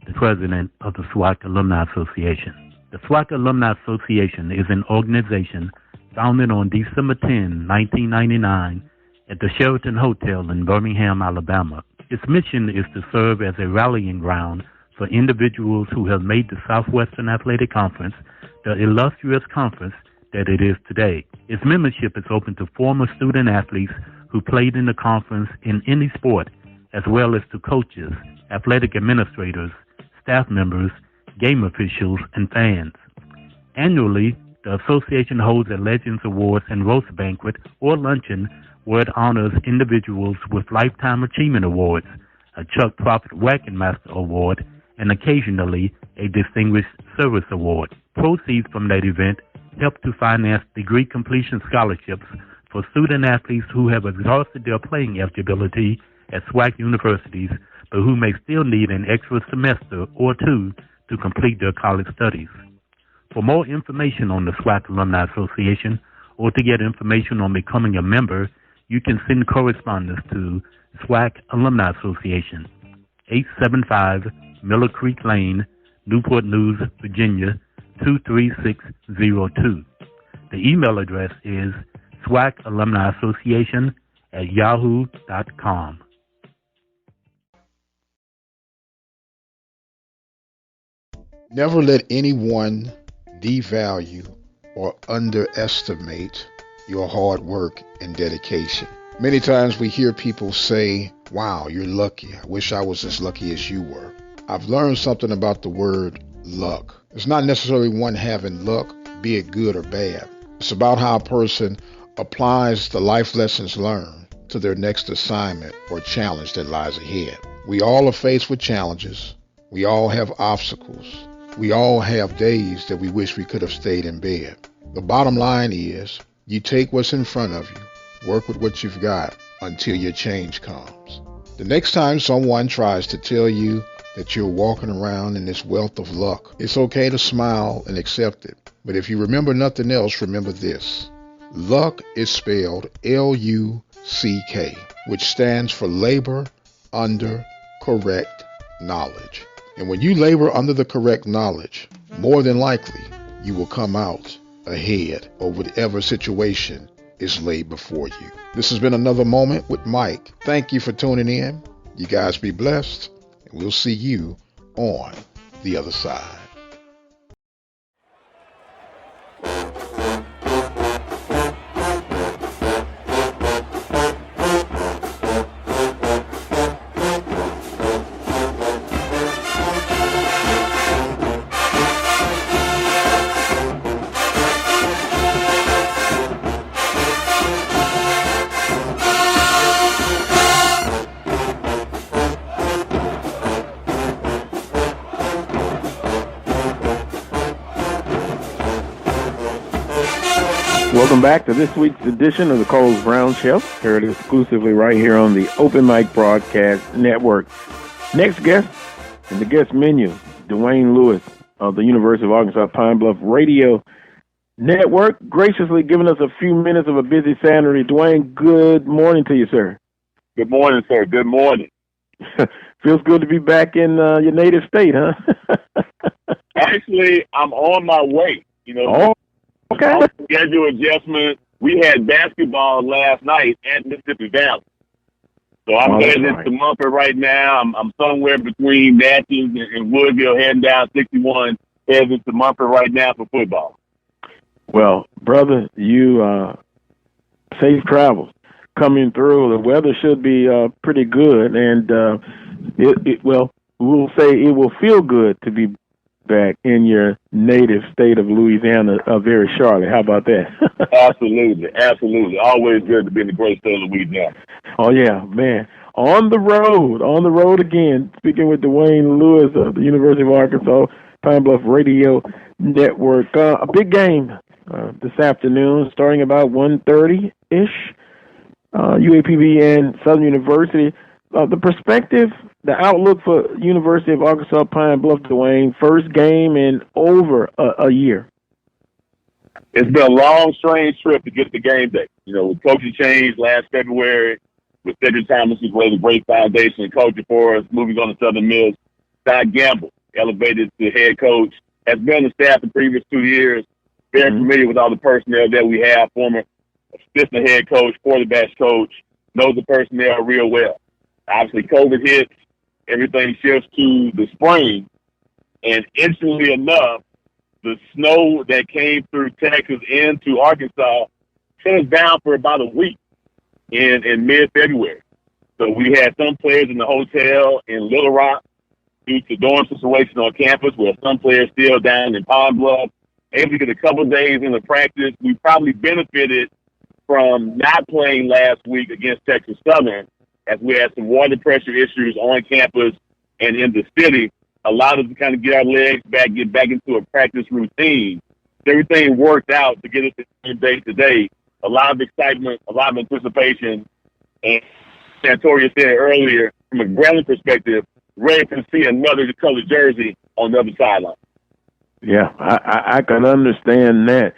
the president of the SWAC Alumni Association. The SWAC Alumni Association is an organization founded on December 10, 1999, at the Sheraton Hotel in Birmingham, Alabama. Its mission is to serve as a rallying ground for individuals who have made the Southwestern Athletic Conference, the illustrious conference that it is today. Its membership is open to former student athletes who played in the conference in any sport, as well as to coaches, athletic administrators, staff members, game officials, and fans. Annually, the association holds a Legends Awards and roast banquet or luncheon where it honors individuals with Lifetime Achievement Awards, a Chuck Prophet Wagon Master Award, and occasionally a Distinguished Service Award. Proceeds from that event help to finance degree completion scholarships for student athletes who have exhausted their playing eligibility at SWAC universities, but who may still need an extra semester or two to complete their college studies. For more information on the SWAC Alumni Association or to get information on becoming a member, you can send correspondence to SWAC Alumni Association, 875 Miller Creek Lane, Newport News, Virginia, 23602. The email address is swacaluminassociation@yahoo.com. Never let anyone devalue or underestimate your hard work and dedication. Many times we hear people say, wow, you're lucky. I wish I was as lucky as you were. I've learned something about the word luck. It's not necessarily one having luck, be it good or bad. It's about how a person applies the life lessons learned to their next assignment or challenge that lies ahead. We all are faced with challenges. We all have obstacles. We all have days that we wish we could have stayed in bed. The bottom line is, you take what's in front of you, work with what you've got until your change comes. The next time someone tries to tell you that you're walking around in this wealth of luck, it's okay to smile and accept it. But if you remember nothing else, remember this. Luck is spelled L-U-C-K, which stands for labor under correct knowledge. And when you labor under the correct knowledge, more than likely, you will come out ahead of whatever situation is laid before you. This has been another Moment with Mike. Thank you for tuning in. You guys be blessed, and we'll see you on the other side. Welcome back to this week's edition of the Carlos Brown Show, heard exclusively right here on the Open Mic Broadcast Network. Next guest in the guest menu, Dwayne Lewis of the University of Arkansas Pine Bluff Radio Network, graciously giving us a few minutes of a busy Saturday. Dwayne, good morning to you, sir. Good morning, sir. Good morning. Feels good to be back in your native state, huh? Actually, I'm on my way. Okay. Schedule adjustment. We had basketball last night at Mississippi Valley. So I'm heading into Mumford right now. I'm somewhere between Natchez and Woodville, heading down 61, heading into Mumford right now for football. Well, brother, you safe travels coming through. The weather should be pretty good, and we'll say it will feel good to be back in your native state of Louisiana very shortly. How about that? Absolutely. Always good to be in the great state of Louisiana. Oh, yeah, man. On the road again, speaking with Dwayne Lewis of the University of Arkansas Pine Bluff Radio Network. A big game this afternoon, starting about 1:30-ish. UAPB and Southern University. The perspective, the outlook for University of Arkansas Pine Bluff, Dwayne, first game in over a year. It's been a long, strange trip to get to game day. With coaching change last February, with Cedric Thomas, who laid a great foundation and coaching for us, moving on to Southern Miss. Todd Gamble, elevated to head coach, has been on the staff the previous 2 years, very familiar with all the personnel that we have, former assistant head coach, quarterbacks coach, knows the personnel real well. Obviously, COVID hits, everything shifts to the spring, and instantly enough, the snow that came through Texas into Arkansas shut us down for about a week in mid-February. So we had some players in the hotel in Little Rock due to dorm situation on campus, where some players still down in Pine Bluff, able to get a couple of days into practice. We probably benefited from not playing last week against Texas Southern, as we had some water pressure issues on campus and in the city, allowed us to kind of get our legs back, get back into a practice routine. Everything worked out to get us to day today. A lot of excitement, a lot of anticipation, and Santoria said earlier, from a Grambling perspective, ready to see another colored jersey on the other sideline. Yeah, I can understand that.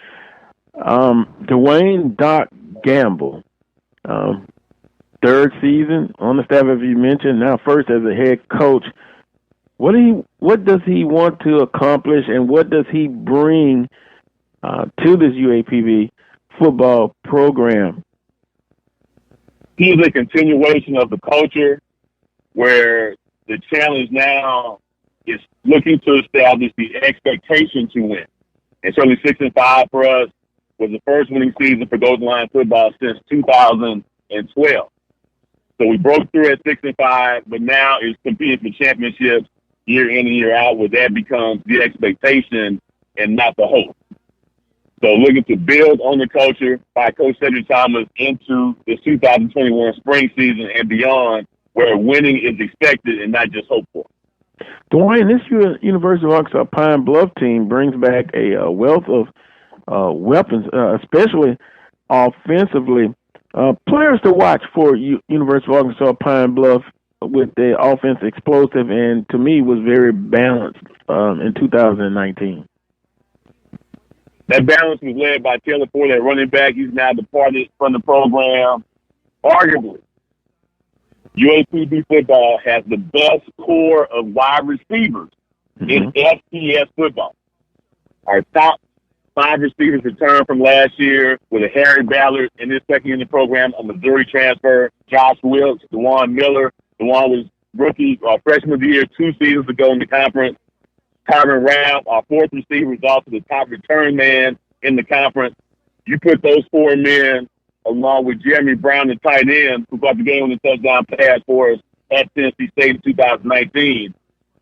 Dwayne Doc Gamble, third season on the staff, as you mentioned, now first as a head coach. What does he want to accomplish, and what does he bring to this UAPB football program? He's a continuation of the culture where the challenge now is looking to establish the expectation to win. And certainly 6-5 for us was the first winning season for Golden Lion football since 2012. So we broke through at 6-5, but now is competing for championships year in and year out, where that becomes the expectation and not the hope. So looking to build on the culture by Coach Cedric Thomas into the 2021 spring season and beyond, where winning is expected and not just hoped for. Dwayne, this University of Arkansas Pine Bluff team brings back a wealth of weapons, especially offensively. Players to watch for University of Arkansas Pine Bluff with the offense explosive and, to me, was very balanced in 2019. That balance was led by Taylor Ford at running back. He's now departed from the program. Arguably, UAPB football has the best core of wide receivers in FCS football. Our top 5 receivers returned from last year with a Harry Ballard in his second year in the program, a Missouri transfer, Josh Wilkes, DeJuan Miller. DeJuan was rookie freshman of the year 2 seasons ago in the conference. Tyron Rapp, our 4th receiver, is also the top return man in the conference. You put those 4 men along with Jeremy Brown, the tight end, who got the game on the touchdown pass for us at Tennessee State in 2019.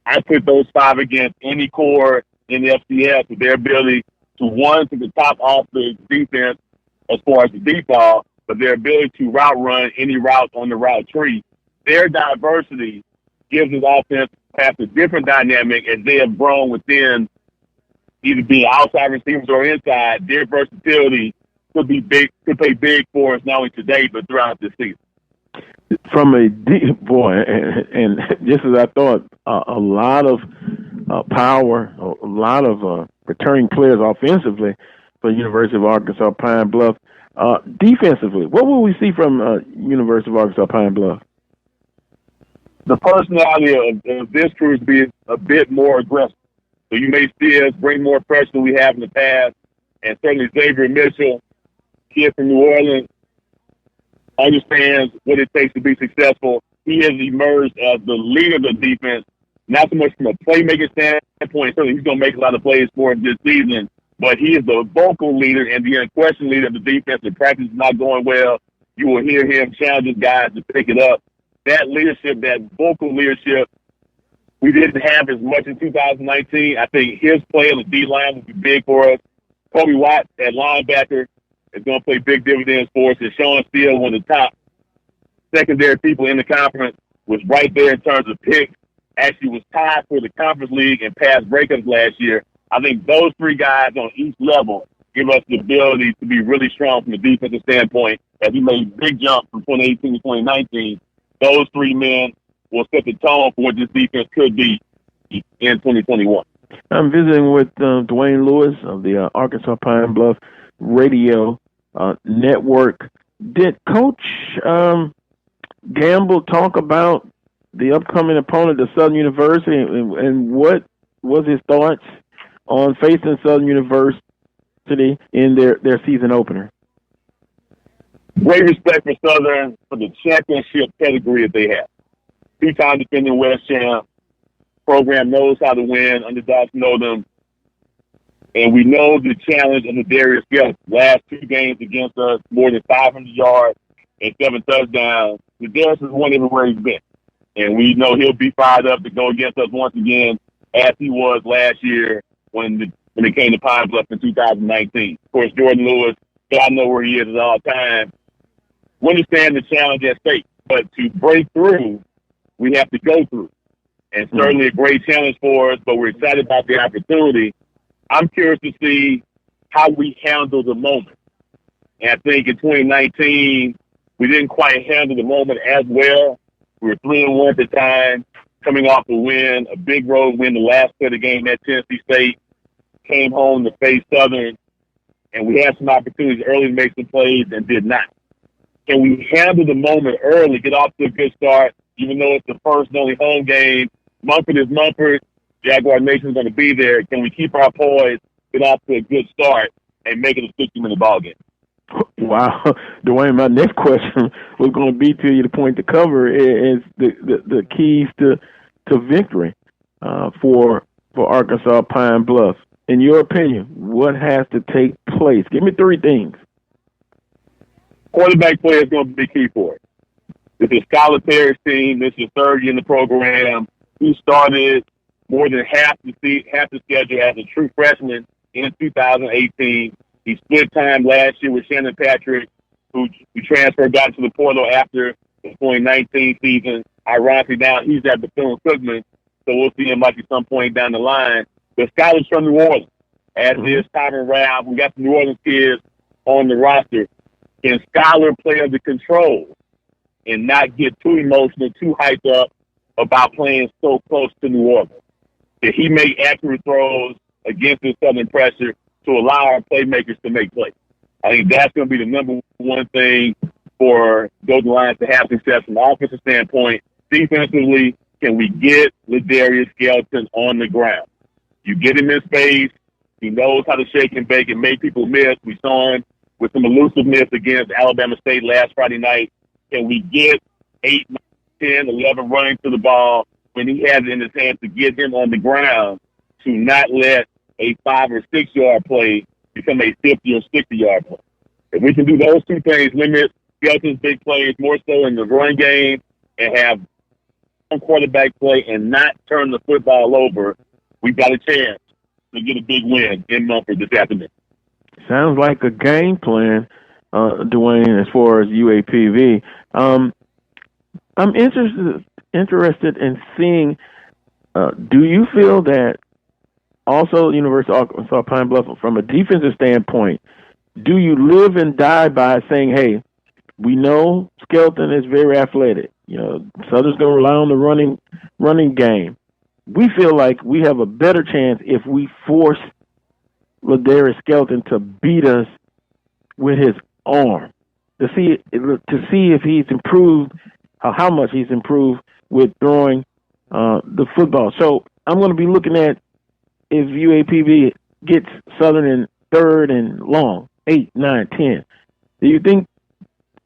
I put those 5 against any core in the FCS with their ability to, one, to the top off the defense as far as the deep ball, but their ability to route run any route on the route tree. Their diversity gives this offense perhaps a different dynamic as they have grown within either being outside receivers or inside. Their versatility could be big, could pay big for us not only today but throughout this season. From a deep boy, and just as I thought, a lot of power, a lot of returning players offensively for University of Arkansas Pine Bluff. Defensively, what will we see from University of Arkansas Pine Bluff? The personality of this crew is being a bit more aggressive. So you may see us bring more pressure than we have in the past. And certainly Xavier Mitchell, kid from New Orleans, understands what it takes to be successful. He has emerged as the leader of the defense, not so much from a playmaking standpoint. Certainly he's going to make a lot of plays for us this season, but he is the vocal leader and the unquestioned leader of the defense. The practice is not going well. You will hear him challenging guys to pick it up. That leadership, that vocal leadership, we didn't have as much in 2019. I think his play on the D-line will be big for us. Kobe Watt at linebacker is going to play big dividends for us. And Sean Steele, one of the top secondary people in the conference, was right there in terms of picks. Actually was tied for the conference league and pass breakups last year. I think those 3 guys on each level give us the ability to be really strong from a defensive standpoint as we made big jump from 2018 to 2019. Those 3 men will set the tone for what this defense could be in 2021. I'm visiting with Dwayne Lewis of the Arkansas Pine Bluff Radio Network. Did Coach Gamble talk about the upcoming opponent of Southern University, and what was his thoughts on facing Southern University in their season opener? Great respect for Southern for the championship pedigree that they have. 2-time defending West champ. Program knows how to win. Underdogs know them. And we know the challenge of the Darius Skelton. Last 2 games against us, more than 500 yards and 7 touchdowns. The Darius has won everywhere he's been. And we know he'll be fired up to go against us once again, as he was last year when it came to Pine Bluff in 2019. Of course, Jordan Lewis, God knows where he is at all times. We understand the challenge at stake, but to break through, we have to go through. And certainly a great challenge for us, but we're excited about the opportunity. I'm curious to see how we handle the moment. And I think in 2019, we didn't quite handle the moment as well. We were 3-1 at the time, coming off a win, a big road win, the last play of the game at Tennessee State. Came home to face Southern, and we had some opportunities early to make some plays and did not. Can we handle the moment early, get off to a good start, even though it's the first and only home game? Mumford is Mumford. Jaguar Nation is going to be there. Can we keep our poise, get off to a good start, and make it a 60-minute ball game? Wow, Dwayne, my next question was going to be to you. The point to cover is the keys to victory for Arkansas Pine Bluff. In your opinion, what has to take place? Give me 3 things. Quarterback play is going to be key for it. This is Skylar Perry's team. This is 3rd year in the program. He started more than half the schedule as a true freshman in 2018. He split time last year with Shannon Patrick, who transferred back to the portal after the 2019 season. Ironically, now he's at the Bethune-Cookman, so we'll see him like at some point down the line. But Skylar's from New Orleans. As is Tyron Rabb, we got the New Orleans kids on the roster. Can Skylar play under control and not get too emotional, too hyped up about playing so close to New Orleans? Can he make accurate throws against the Southern pressure to allow our playmakers to make plays? I think that's going to be the number one thing for Golden Lions to have success from an offensive standpoint. Defensively, can we get Ladarius Skelton on the ground? You get him in space. He knows how to shake and bake and make people miss. We saw him with some elusiveness against Alabama State last Friday night. Can we get 8, 9, 10, 11 running to the ball when he has it in his hands to get him on the ground, to not let a 5 or 6 yard play become a 50 or 60 yard play? If we can do those 2 things, limit Skelton's big plays more so in the run game and have quarterback play and not turn the football over, we've got a chance to get a big win in Mumford this afternoon. Sounds like a game plan, Dwayne, as far as UAPB. I'm interested in seeing, do you feel that also University of Arkansas Pine Bluff, from a defensive standpoint, do you live and die by saying, hey, we know Skelton is very athletic. You know, Southern's going to rely on the running game. We feel like we have a better chance if we force Ladarius Skelton to beat us with his arm, to see if he's improved, how much he's improved with throwing the football. So I'm going to be looking at if UAPB gets Southern in 3rd and long, 8, 9, 10. Do you think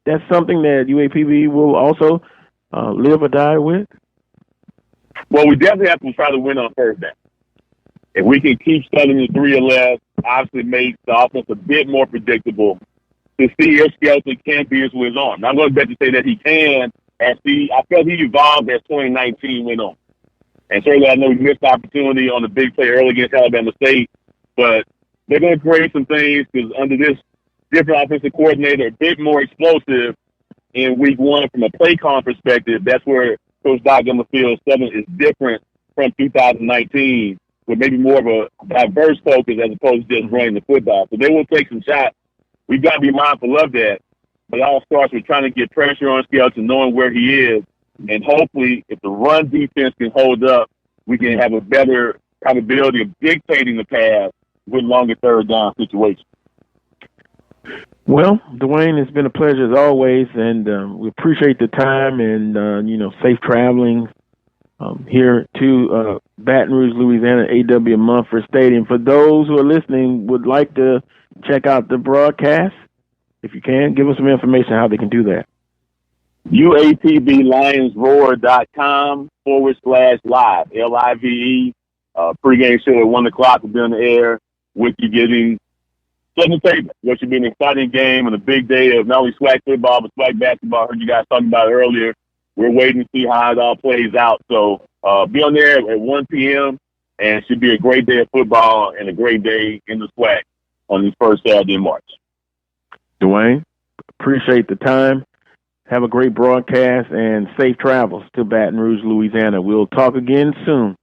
that's something that UAPB will also live or die with? Well, we definitely have to try to win on 1st down. If we can keep Southern in 3 or less, obviously make the offense a bit more predictable to see if Skelton can beat us with his arm. Now, I'm going to bet to say that he can. I felt he evolved as 2019 went on. And certainly I know we missed the opportunity on the big play early against Alabama State, but they're going to create some things because under this different offensive coordinator, a bit more explosive in week 1 from a play call perspective. That's where Coach Doc feels Southern is different from 2019, with maybe more of a diverse focus as opposed to just running the football. So they will take some shots. We've got to be mindful of that. But it all starts with trying to get pressure on Skelton, knowing where he is. And hopefully, if the run defense can hold up, we can have a better probability of dictating the pass with longer 3rd down situations. Well, Dwayne, it's been a pleasure as always, and we appreciate the time and, safe traveling here to Baton Rouge, Louisiana, A.W. Mumford Stadium. For those who are listening, would like to check out the broadcast, if you can, give us some information how they can do that. UAPBLionsRoar.com/live, LIVE. Pregame show at 1 o'clock will be on the air. with you getting to the table. What should be an exciting game and a big day of not only SWAC football, but SWAC basketball. I heard you guys talking about it earlier. We're waiting to see how it all plays out. So be on there at 1 p.m., and it should be a great day of football and a great day in the SWAC on this first Saturday in March. Dwayne, appreciate the time. Have a great broadcast and safe travels to Baton Rouge, Louisiana. We'll talk again soon.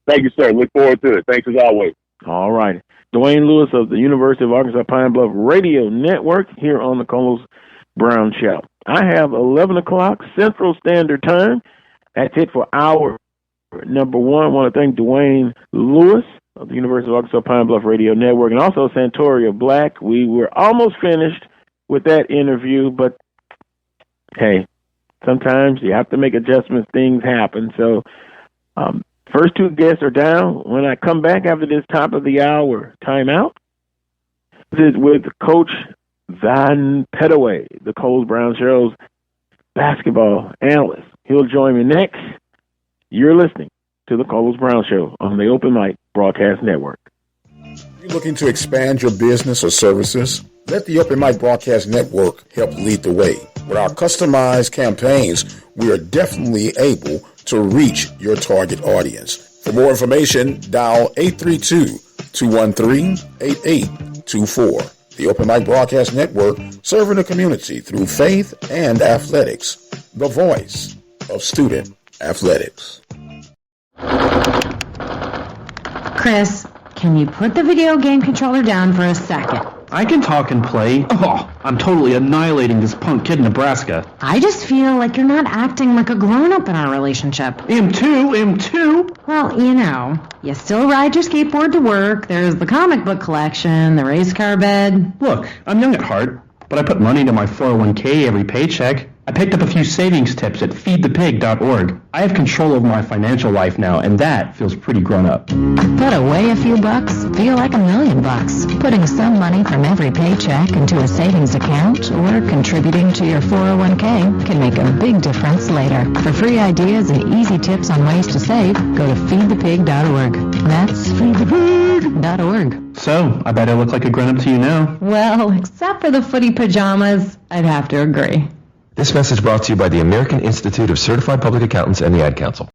Thank you, sir. Look forward to it. Thanks as always. All right. Dwayne Lewis of the University of Arkansas Pine Bluff Radio Network here on the Carlos Brown Show. I have 11 o'clock Central Standard Time. That's it for hour number one. I want to thank Dwayne Lewis of the University of Arkansas Pine Bluff Radio Network and also Santoria Black. We were almost finished with that interview, but hey, sometimes you have to make adjustments. Things happen. So first two guests are down. When I come back after this top of the hour timeout, this is with Coach Van Pettaway, the Carlos Brown Show's basketball analyst. He'll join me next. You're listening to the Carlos Brown Show on the Open Mic Broadcast Network. You're looking to expand your business or services? Let the Open Mic Broadcast Network help lead the way. With our customized campaigns, we are definitely able to reach your target audience. For more information, dial 832-213-8824. The Open Mic Broadcast Network, serving the community through faith and athletics. The voice of student athletics. Chris, can you put the video game controller down for a second? I can talk and play. Oh, I'm totally annihilating this punk kid in Nebraska. I just feel like you're not acting like a grown-up in our relationship. Him too. Well, you still ride your skateboard to work. There's the comic book collection, the race car bed. Look, I'm young at heart, but I put money into my 401k every paycheck. I picked up a few savings tips at feedthepig.org. I have control over my financial life now, and that feels pretty grown up. Put away a few bucks, feel like $1 million. Putting some money from every paycheck into a savings account or contributing to your 401k can make a big difference later. For free ideas and easy tips on ways to save, go to feedthepig.org. That's feedthepig.org. So, I bet I look like a grown-up to you now. Well, except for the footy pajamas, I'd have to agree. This message brought to you by the American Institute of Certified Public Accountants and the Ad Council.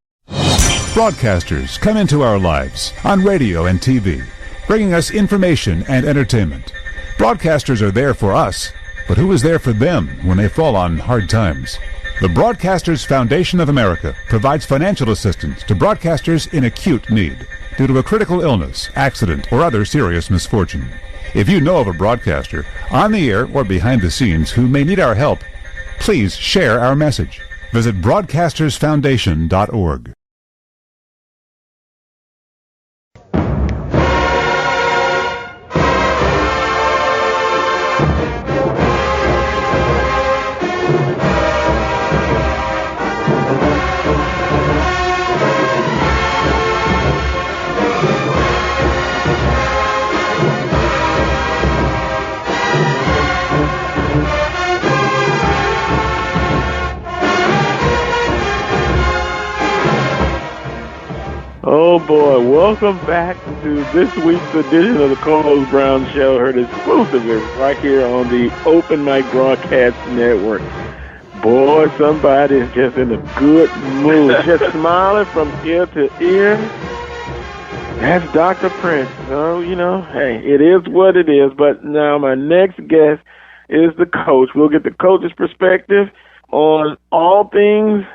Broadcasters come into our lives on radio and TV, bringing us information and entertainment. Broadcasters are there for us, but who is there for them when they fall on hard times? The Broadcasters Foundation of America provides financial assistance to broadcasters in acute need due to a critical illness, accident, or other serious misfortune. If you know of a broadcaster on the air or behind the scenes who may need our help, please share our message. Visit broadcastersfoundation.org. Oh boy, welcome back to this week's edition of the Carlos Brown Show, heard exclusively right here on the Open Mic Broadcast Network. Boy, somebody is just in a good mood, just smiling from ear to ear. That's Dr. Prince. So, hey, it is what it is. But now my next guest is the coach. We'll get the coach's perspective on all things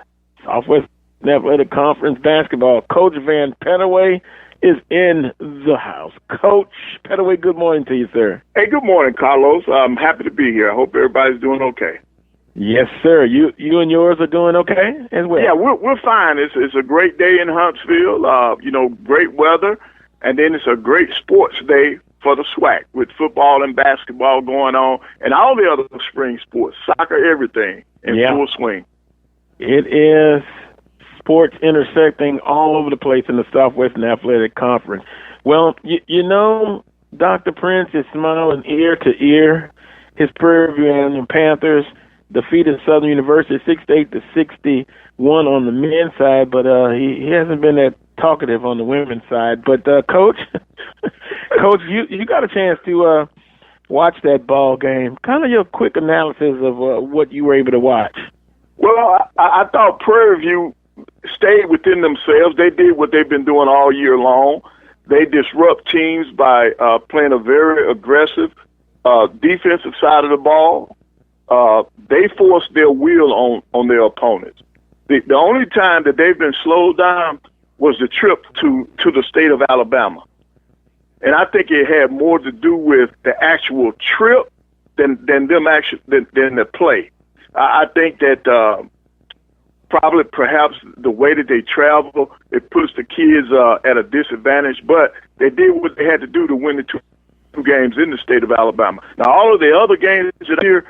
Southwest Athletic Conference basketball. Coach Van Pettaway is in the house. Coach Pettaway, good morning to you, sir. Hey, good morning, Carlos. I'm happy to be here. I hope everybody's doing okay. Yes, sir. You and yours are doing okay as well? Yeah, we're fine. It's a great day in Huntsville. Great weather, and then it's a great sports day for the SWAC with football and basketball going on, and all the other spring sports, soccer, everything in full swing. It is sports intersecting all over the place in the Southwestern Athletic Conference. Well, Dr. Prince is smiling ear to ear. His Prairie View Animal Panthers defeated Southern University 68-61 on the men's side, but he hasn't been that talkative on the women's side. But, Coach, Coach, you got a chance to watch that ball game. Kind of your quick analysis of what you were able to watch. Well, I thought Prairie View stayed within themselves. They did what they've been doing all year long. They disrupt teams by playing a very aggressive defensive side of the ball. They force their will on their opponents. The only time that they've been slowed down was the trip to the state of Alabama. And I think it had more to do with the actual trip than the play. I think that perhaps the way that they travel, it puts the kids at a disadvantage, but they did what they had to do to win the two games in the state of Alabama. Now, all of the other games are here,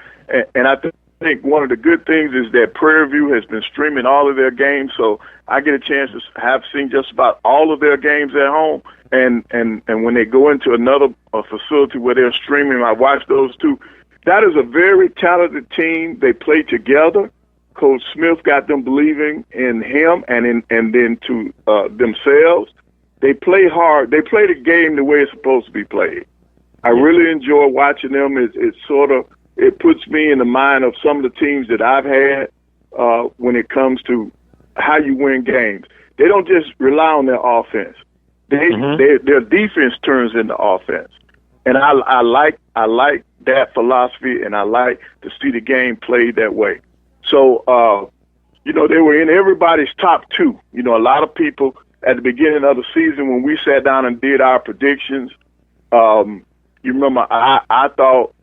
and I think one of the good things is that Prairie View has been streaming all of their games, so I get a chance to have seen just about all of their games at home, and when they go into another facility where they're streaming, I watch those too. That is a very talented team. They play together. Coach Smith got them believing in him and then to themselves. They play hard. They play the game the way it's supposed to be played. I really enjoy watching them. It puts me in the mind of some of the teams that I've had when it comes to how you win games. They don't just rely on their offense. Their defense turns into offense, and I like that philosophy, and I like to see the game played that way. So they were in everybody's top two. A lot of people at the beginning of the season when we sat down and did our predictions. You remember I thought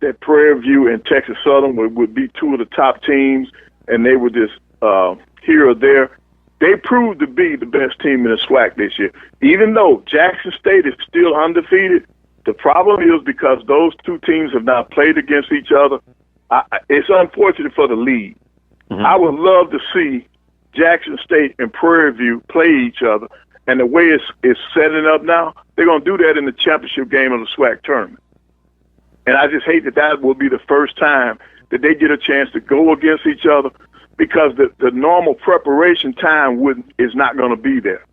that Prairie View and Texas Southern would be two of the top teams, and they were just here or there. They proved to be the best team in the SWAC this year. Even though Jackson State is still undefeated, the problem is because those two teams have not played against each other. It's unfortunate for the league. Mm-hmm. I would love to see Jackson State and Prairie View play each other, and the way it's setting up now, they're going to do that in the championship game of the SWAC tournament. And I just hate that will be the first time that they get a chance to go against each other, because the normal preparation time is not going to be there.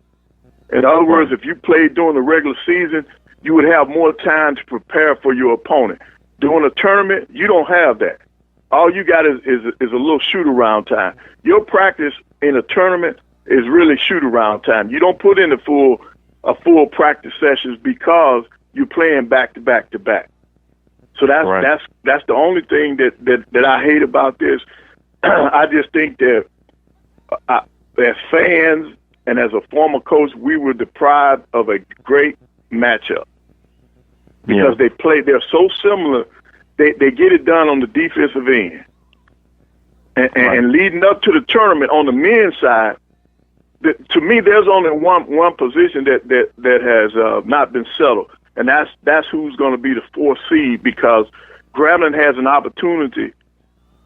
In other words, if you played during the regular season, you would have more time to prepare for your opponent. During a tournament, you don't have that. All you got is a little shoot-around time. Your practice in a tournament is really shoot-around time. You don't put in a full practice sessions because you're playing back-to-back-to-back. So that's the only thing that I hate about this. I just think that as fans and as a former coach, we were deprived of a great matchup because they're so similar. They get it done on the defensive end. And leading up to the tournament on the men's side, to me, there's only one position that has not been settled, and that's who's going to be the 4th seed, because Grambling has an opportunity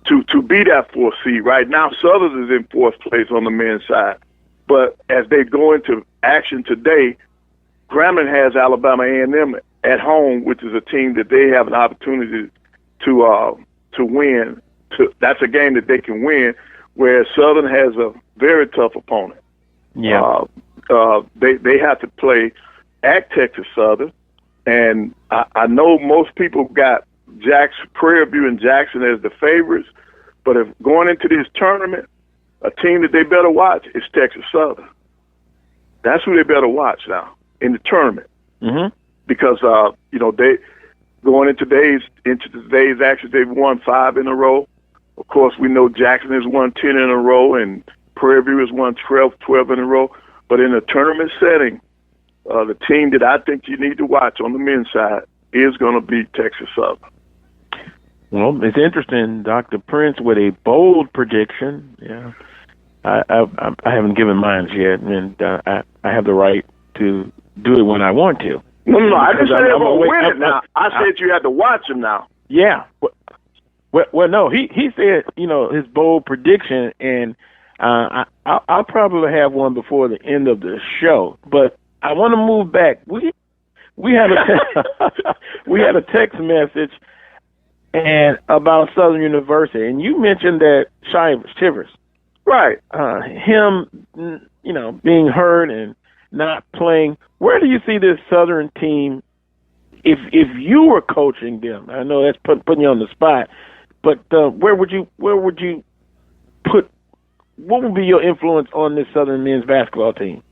to be that 4th seed. Right now, Southern is in 4th place on the men's side. But as they go into action today, Grambling has Alabama A&M at home, which is a team that they have an opportunity to win. That's a game that they can win, whereas Southern has a very tough opponent. Yeah. They have to play at Texas Southern, and I know most people got Prairie View and Jackson as the favorites, but if going into this tournament, a team that they better watch is Texas Southern. That's who they better watch now in the tournament, because they going into today's action, they've won 5 in a row. Of course, we know Jackson has won 10 in a row, and Prairie View has won 12 in a row. But in a tournament setting, the team that I think you need to watch on the men's side is going to be Texas Southern. Well, it's interesting, Dr. Prince, with a bold prediction. Yeah, I haven't given mine yet, and I have the right to do it when I want to. No, I didn't say they're going to win it now. I said you had to watch them now. Yeah. Well, no, he said, his bold prediction, and I'll probably have one before the end of the show. But I want to move back. We had a text message and about Southern University, and you mentioned that Shivers, right? Him, being hurt and not playing. Where do you see this Southern team if you were coaching them, I know that's putting you on the spot, but where would you put? What would be your influence on this Southern men's basketball team?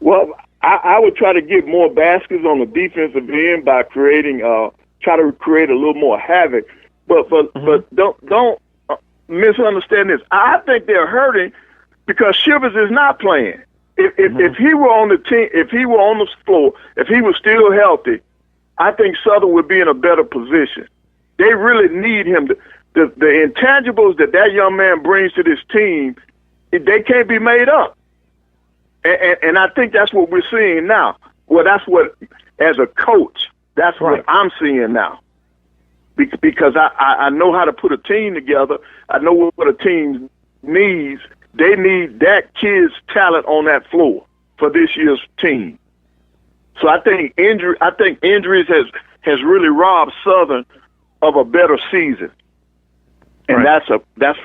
Well, I would try to get more baskets on the defensive end by try to create a little more havoc. But don't misunderstand this. I think they're hurting because Shivers is not playing. If he were on the team, if he were on the floor, if he was still healthy, I think Southern would be in a better position. They really need him. The intangibles that young man brings to this team, they can't be made up. And I think that's what we're seeing now. Well, that's what, as a coach, that's right. What I'm seeing now. Because I know how to put a team together. I know what a team needs. They need that kid's talent on that floor for this year's team. So I think injuries has really robbed Southern of a better season. And right. That's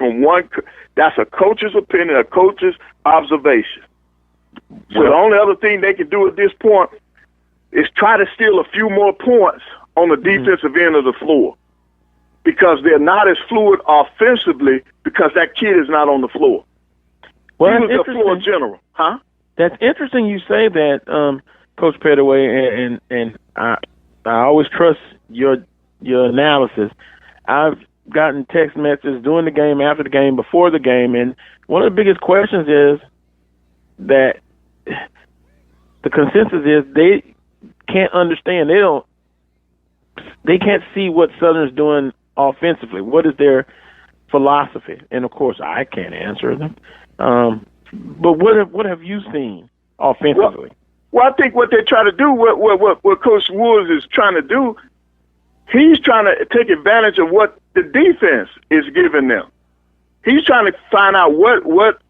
a coach's opinion, a coach's observation. So the only other thing they can do at this point is try to steal a few more points on the defensive end of the floor, because they're not as fluid offensively because that kid is not on the floor. Well, he was the floor general, huh? That's interesting you say that, Coach Pettaway, and I always trust your analysis. I've gotten text messages during the game, after the game, before the game, and one of the biggest questions is that the consensus is they can't understand. They can't see what Southern's doing offensively. What is their philosophy? And of course, I can't answer them. But what have you seen offensively? Well, I think what they try to do, what Coach Woods is trying to do, he's trying to take advantage of what the defense is giving them. He's trying to find out what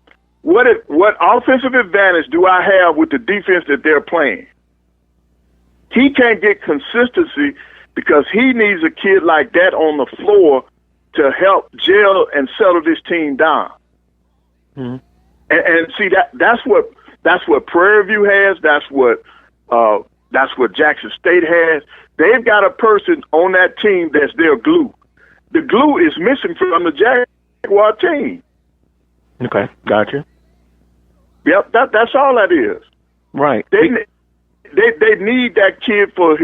offensive advantage do I have with the defense that they're playing. He can't get consistency because he needs a kid like that on the floor to help gel and settle this team down. Mm-hmm. And see that's what Prairie View has. That's what Jackson State has. They've got a person on that team that's their glue. The glue is missing from the Jaguar team. Okay, gotcha. Yep, that's all that is. Right. They need that kid for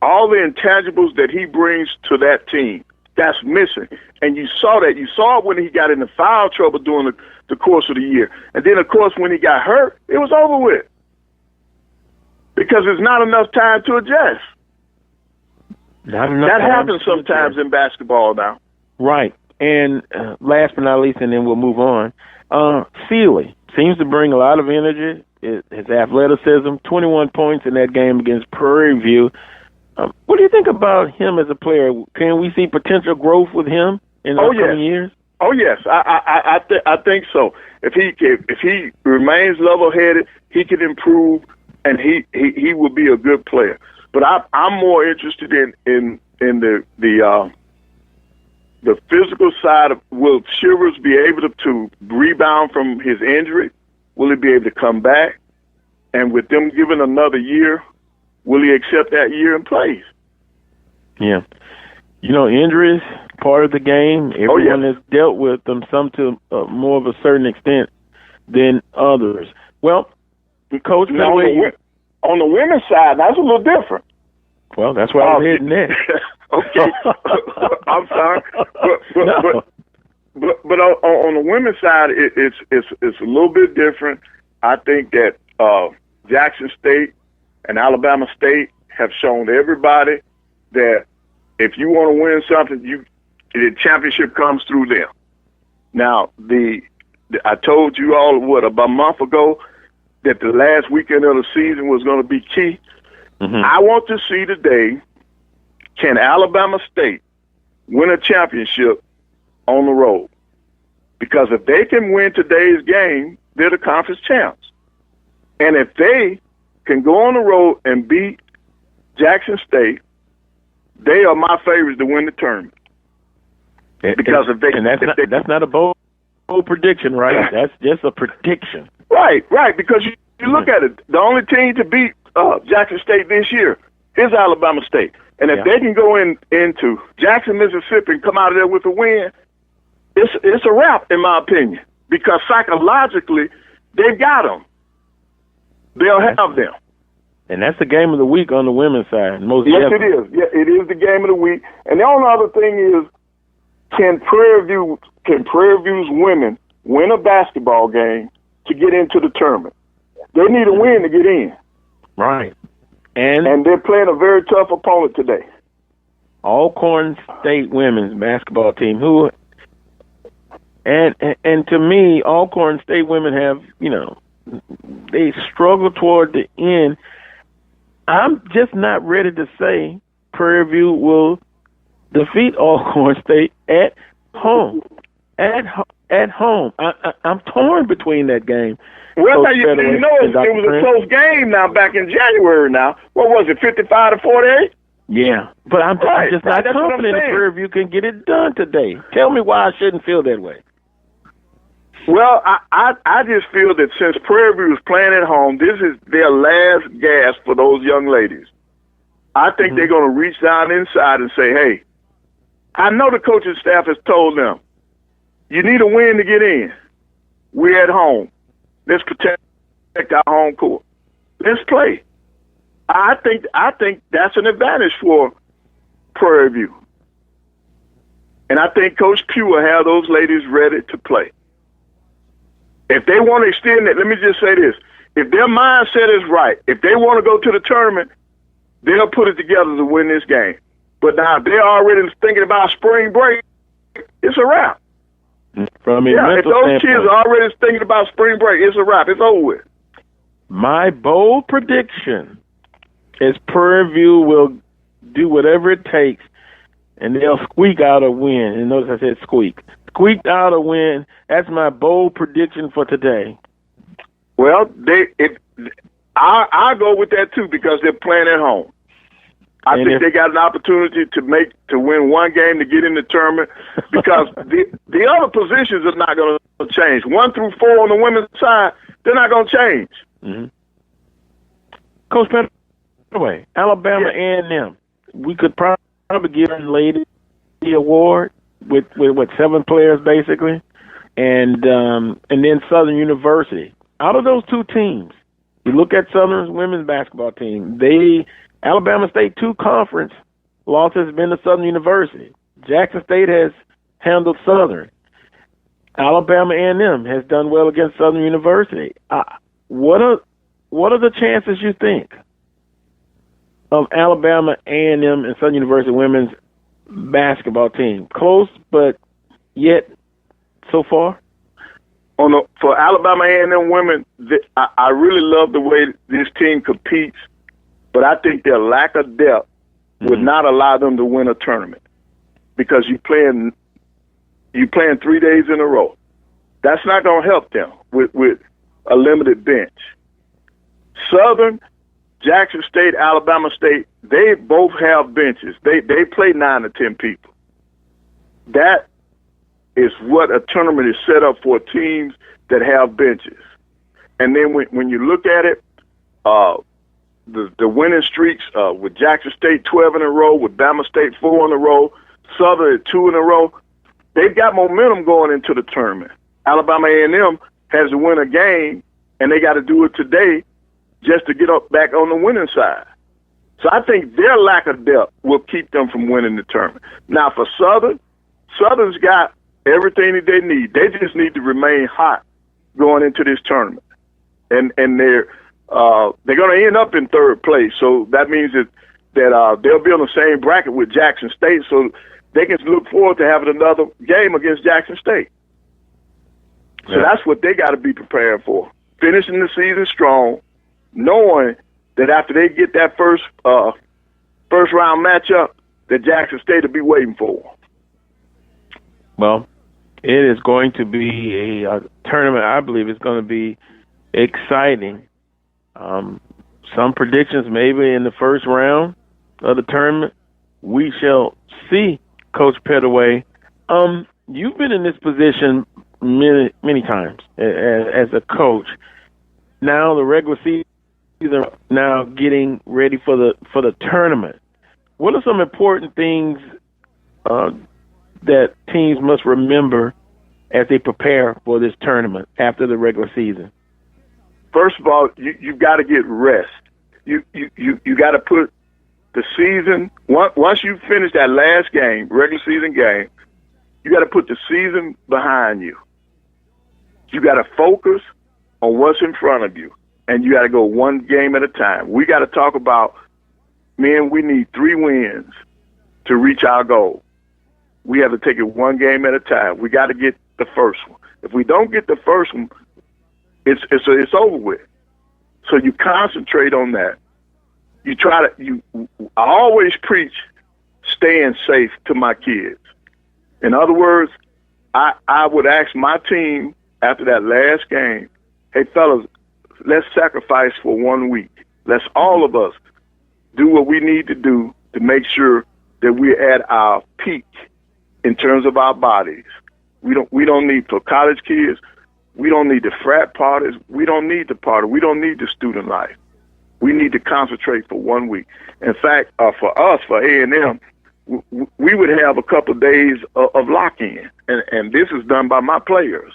all the intangibles that he brings to that team. That's missing. And you saw that. You saw it when he got into foul trouble during the course of the year. And then, of course, when he got hurt, it was over with. Because there's not enough time to adjust. That happens sometimes in basketball now. Right. And last but not least, and then we'll move on, Sealy seems to bring a lot of energy. His athleticism, 21 points in that game against Prairie View. What do you think about him as a player? Can we see potential growth with him in the upcoming years? Oh yes, I think so. If he remains level-headed, he can improve, and he will be a good player. But I'm more interested in the physical side of, will Shivers be able to rebound from his injury? Will he be able to come back? And with them given another year, will he accept that year and play? Yeah. Injuries, part of the game. Everyone has dealt with them, some to more of a certain extent than others. Well, Coach, on the women's side, that's a little different. Well, that's why I was heading there. Okay. I'm sorry. But on the women's side, it's a little bit different. I think that Jackson State and Alabama State have shown everybody that if you want to win something, the championship comes through them. Now, I told you all, about a month ago, that the last weekend of the season was going to be key. Mm-hmm. I want to see today, can Alabama State win a championship on the road? Because if they can win today's game, they're the conference champs. And if they can go on the road and beat Jackson State, they are my favorites to win the tournament. Because that's not a bold prediction, right? That's just a prediction. Right. Because you look at it, the only team to beat Jackson State this year is Alabama State. And if they can go into Jackson, Mississippi and come out of there with a win, it's a wrap, in my opinion, because psychologically they've got them. They'll have them. And that's the game of the week on the women's side. Yes, it is. Yeah, it is the game of the week. And the only other thing is, can Prairie View's women win a basketball game to get into the tournament? They need a win to get in. Right. And they're playing a very tough opponent today. Alcorn State women's basketball team, and to me, Alcorn State women have, they struggle toward the end. I'm just not ready to say Prairie View will defeat Alcorn State at home. At home. I'm torn between that game. Well, it was a close game now back in January now. What was it, 55-48? Yeah, but I'm just not confident that Prairie View can get it done today. Tell me why I shouldn't feel that way. Well, I just feel that since Prairie View is playing at home, this is their last gasp for those young ladies. I think they're going to reach down inside and say, hey, I know the coaching staff has told them, you need a win to get in. We're at home. Let's protect our home court. Let's play. I think that's an advantage for Prairie View. And I think Coach Pugh will have those ladies ready to play. If they want to extend it, let me just say this. If their mindset is right, if they want to go to the tournament, they'll put it together to win this game. But now if they're already thinking about spring break, it's a wrap. If those kids are already thinking about spring break, it's a wrap. It's over with. My bold prediction is Prairie View will do whatever it takes, and they'll squeak out a win. And notice I said squeak. Squeaked out a win. That's my bold prediction for today. Well, I go with that too because they're playing at home. I think they got an opportunity to win one game to get in the tournament because the other positions are not going to change. 1 through 4 on the women's side, they're not going to change. Mm-hmm. Coach Pettaway, Alabama A&M. We could probably give them lady the award with 7 players basically, and then Southern University. Out of those two teams, you look at Southern's women's basketball team. Alabama State 2 conference losses have been to Southern University. Jackson State has handled Southern. Alabama A&M has done well against Southern University. What are the chances you think of Alabama A&M and Southern University women's basketball team? Close, but yet so far? For Alabama A&M women, I really love the way this team competes. But I think their lack of depth would not allow them to win a tournament because you're playing 3 days in a row. That's not going to help them with a limited bench. Southern, Jackson State, Alabama State, they both have benches. They play 9 to 10 people. That is what a tournament is set up for, teams that have benches. And then when you look at it, the winning streaks with Jackson State 12 in a row, with Bama State 4 in a row, Southern 2 in a row, they've got momentum going into the tournament. Alabama A&M has to win a game, and they got to do it today just to get back on the winning side. So I think their lack of depth will keep them from winning the tournament. Now for Southern's got everything that they need. They just need to remain hot going into this tournament, and they're going to end up in 3rd place. So that means that they'll be on the same bracket with Jackson State, so they can look forward to having another game against Jackson State. So that's what they got to be prepared for. Finishing the season strong, knowing that after they get that first round matchup, that Jackson State will be waiting for them. Well, it is going to be a tournament. I believe it's going to be exciting. Some predictions maybe in the first round of the tournament. We shall see, Coach Pettaway. You've been in this position many times as a coach. Now the regular season They're now getting ready for the tournament. What are some important things that teams must remember as they prepare for this tournament after the regular season? First of all, you've got to get rest. You got to put the season, once you finish that last game, regular season game, you got to put the season behind you. You got to focus on what's in front of you, and you got to go one game at a time. We got to talk about, man, we need 3 wins to reach our goal. We have to take it one game at a time. We got to get the first one. If we don't get the first one, it's over with. So you concentrate on that. I always preach staying safe to my kids. In other words, I would ask my team after that last game, hey, fellas, let's sacrifice for 1 week. Let's all of us do what we need to do to make sure that we're at our peak in terms of our bodies. We don't need, for college kids, we don't need the frat parties. We don't need the party. We don't need the student life. We need to concentrate for 1 week. In fact, for us, for A&M, we would have a couple of days of lock-in, and this is done by my players.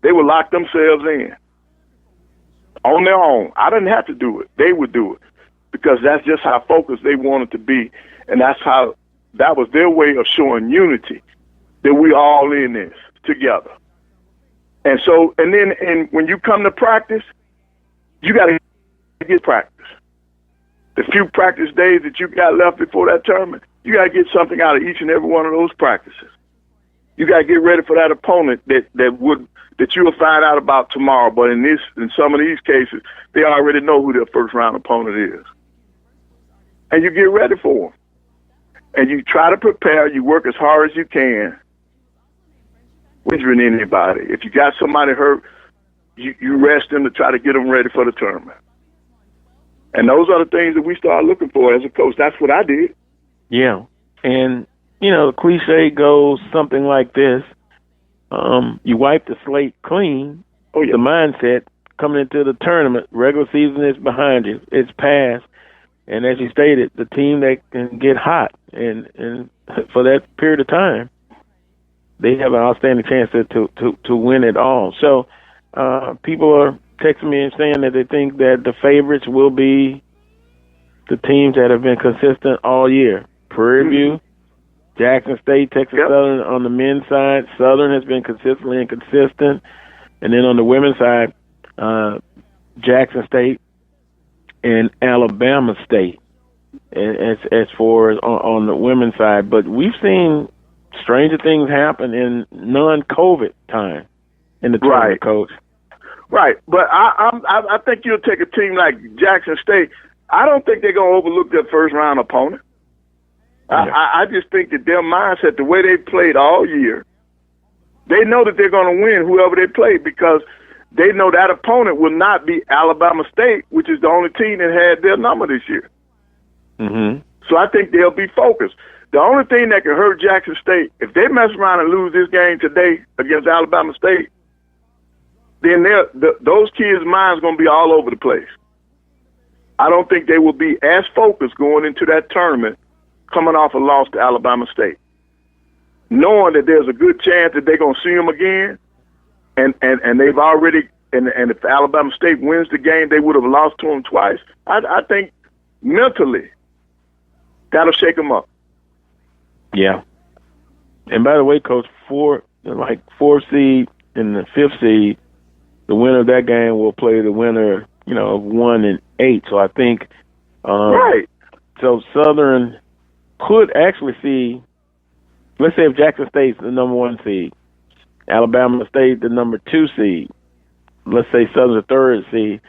They would lock themselves in on their own. I didn't have to do it. They would do it because that's just how focused they wanted to be, and that was their way of showing unity, that we all in this together. And so, and when you come to practice, you got to get practice. The few practice days that you got left before that tournament, you got to get something out of each and every one of those practices. You got to get ready for that opponent that you'll find out about tomorrow. But in some of these cases, they already know who their first round opponent is, and you get ready for them. And you try to prepare. You work as hard as you can. Injuring anybody. If you got somebody hurt, you rest them to try to get them ready for the tournament. And those are the things that we start looking for as a coach. That's what I did. Yeah. And, the cliche goes something like this. You wipe the slate clean. Oh, yeah. The mindset coming into the tournament, regular season is behind you. It's past. And as you stated, the team that can get hot and for that period of time, they have an outstanding chance to win it all. So people are texting me and saying that they think that the favorites will be the teams that have been consistent all year. Prairie View, Jackson State, Texas Southern on the men's side. Southern has been consistently inconsistent. And then on the women's side, Jackson State and Alabama State as far as on the women's side. But we've seen stranger things happen in non-COVID time in the tournament, Coach. Right, but I think you'll take a team like Jackson State. I don't think they're going to overlook their first-round opponent. Yeah. I just think that their mindset, the way they played all year, they know that they're going to win whoever they play because they know that opponent will not be Alabama State, which is the only team that had their number this year. Mm-hmm. So I think they'll be focused. The only thing that can hurt Jackson State, if they mess around and lose this game today against Alabama State, then those kids' minds going to be all over the place. I don't think they will be as focused going into that tournament coming off a loss to Alabama State, knowing that there's a good chance that they're going to see them again, and they've already and if Alabama State wins the game, they would have lost to them twice. I think mentally that'll shake them up. Yeah. And by the way, Coach, 4 seed and the 5th seed, the winner of that game will play the winner, of 1 and 8. So I think, right. So Southern could actually see, let's say if Jackson State's the number 1 seed, Alabama State the number 2 seed, let's say Southern's the 3rd seed,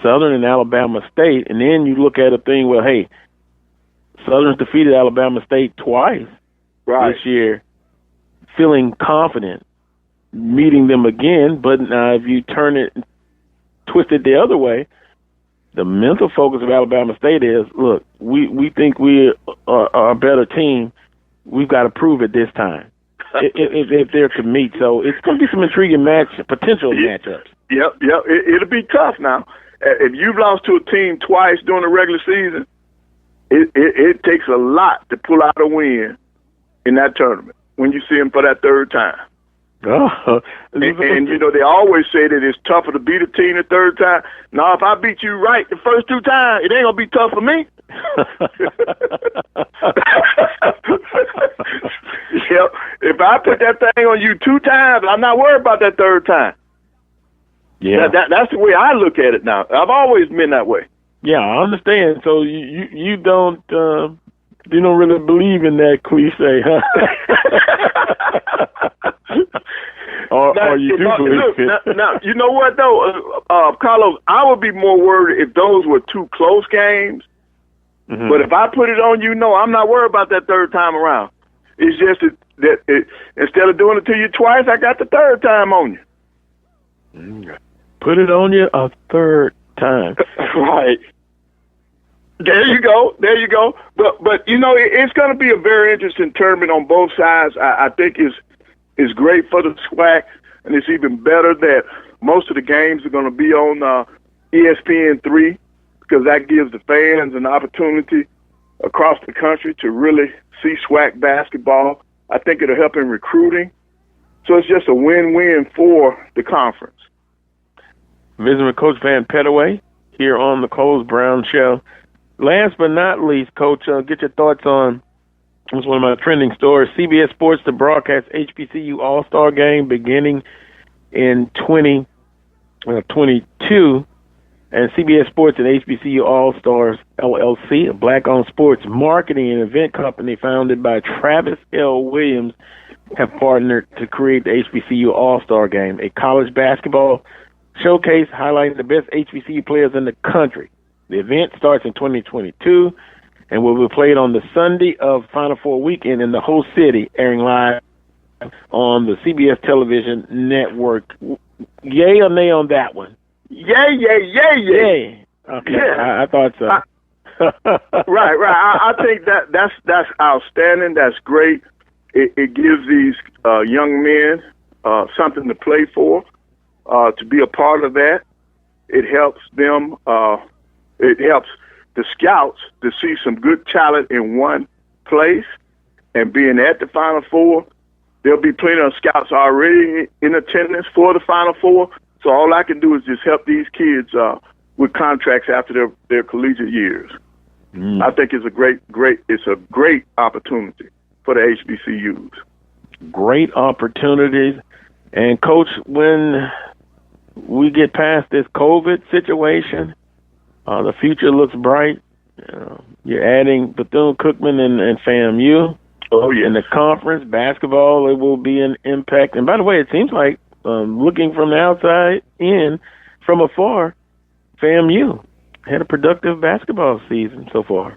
Southern and Alabama State, and then you look at a thing, well, hey, Southern's defeated Alabama State twice this year, feeling confident meeting them again. But now if you turn it, twist it the other way, the mental focus of Alabama State is, look, we think we are a better team. We've got to prove it this time if they're to meet. So it's going to be some intriguing potential matchups. Yep. It'll be tough now. if you've lost to a team twice during the regular season, it takes a lot to pull out a win in that tournament when you see them for that third time. Oh. And you know, they always say that it's tougher to beat a team the third time. Now, if I beat you right the first two times, it ain't going to be tough for me. Yep. If I put that thing on you two times, I'm not worried about that third time. Yeah, that's the way I look at it now. I've always been that way. Yeah, I understand. So you don't really believe in that cliche, huh? or you do believe it. Now, you know what though, Carlos, I would be more worried if those were two close games. Mm-hmm. But if I put it on you, no, I'm not worried about that third time around. It's just that instead of doing it to you twice, I got the third time on you. Mm-hmm. Put it on you a third time. Right. There you go. But you know, it's going to be a very interesting tournament on both sides. I think it's great for the SWAC, and it's even better that most of the games are going to be on ESPN3, because that gives the fans an opportunity across the country to really see SWAC basketball. I think it'll help in recruiting. So it's just a win-win for the conference. Visiting with Coach Van Pettaway here on the Coles Brown Show. Last but not least, Coach, get your thoughts on, it's one of my trending stories, CBS Sports to broadcast HBCU All-Star Game beginning in 2022, and CBS Sports and HBCU All-Stars LLC, a black-owned sports marketing and event company founded by Travis L. Williams, have partnered to create the HBCU All-Star Game, a college basketball showcase highlighting the best HBCU players in the country. The event starts in 2022 and will be played on the Sunday of Final Four weekend in the host city, airing live on the CBS television network. Yay or nay on that one? Yay. Okay, yeah. I thought so. Right. I think that's outstanding. That's great. It gives these young men something to play for, to be a part of that. It helps them. It helps the scouts to see some good talent in one place, and being at the Final Four, there'll be plenty of scouts already in attendance for the Final Four. So all I can do is just help these kids with contracts after their collegiate years. I think it's a great opportunity for the HBCUs. Great opportunities. And Coach, when we get past this COVID situation, the future looks bright. You're adding Bethune-Cookman and FAMU. Oh, yeah. In the conference, basketball, it will be an impact. And by the way, it seems like, looking from the outside in, from afar, FAMU had a productive basketball season so far.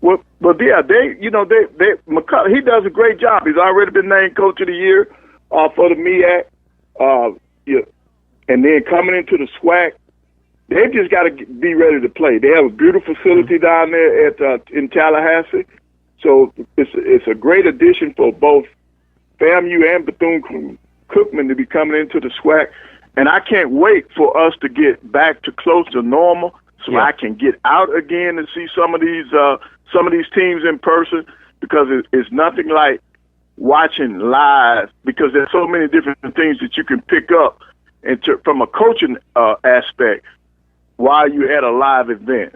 Well, yeah, McCullough, he does a great job. He's already been named Coach of the Year for the MEAC. And then coming into the SWAC, they've just got to be ready to play. They have a beautiful facility down there in Tallahassee. So it's a great addition for both FAMU and Bethune-Cookman to be coming into the SWAC. And I can't wait for us to get back to close to normal so I can get out again and see some of these teams in person, because it's nothing like watching live, because there's so many different things that you can pick up from a coaching aspect while you're at a live event.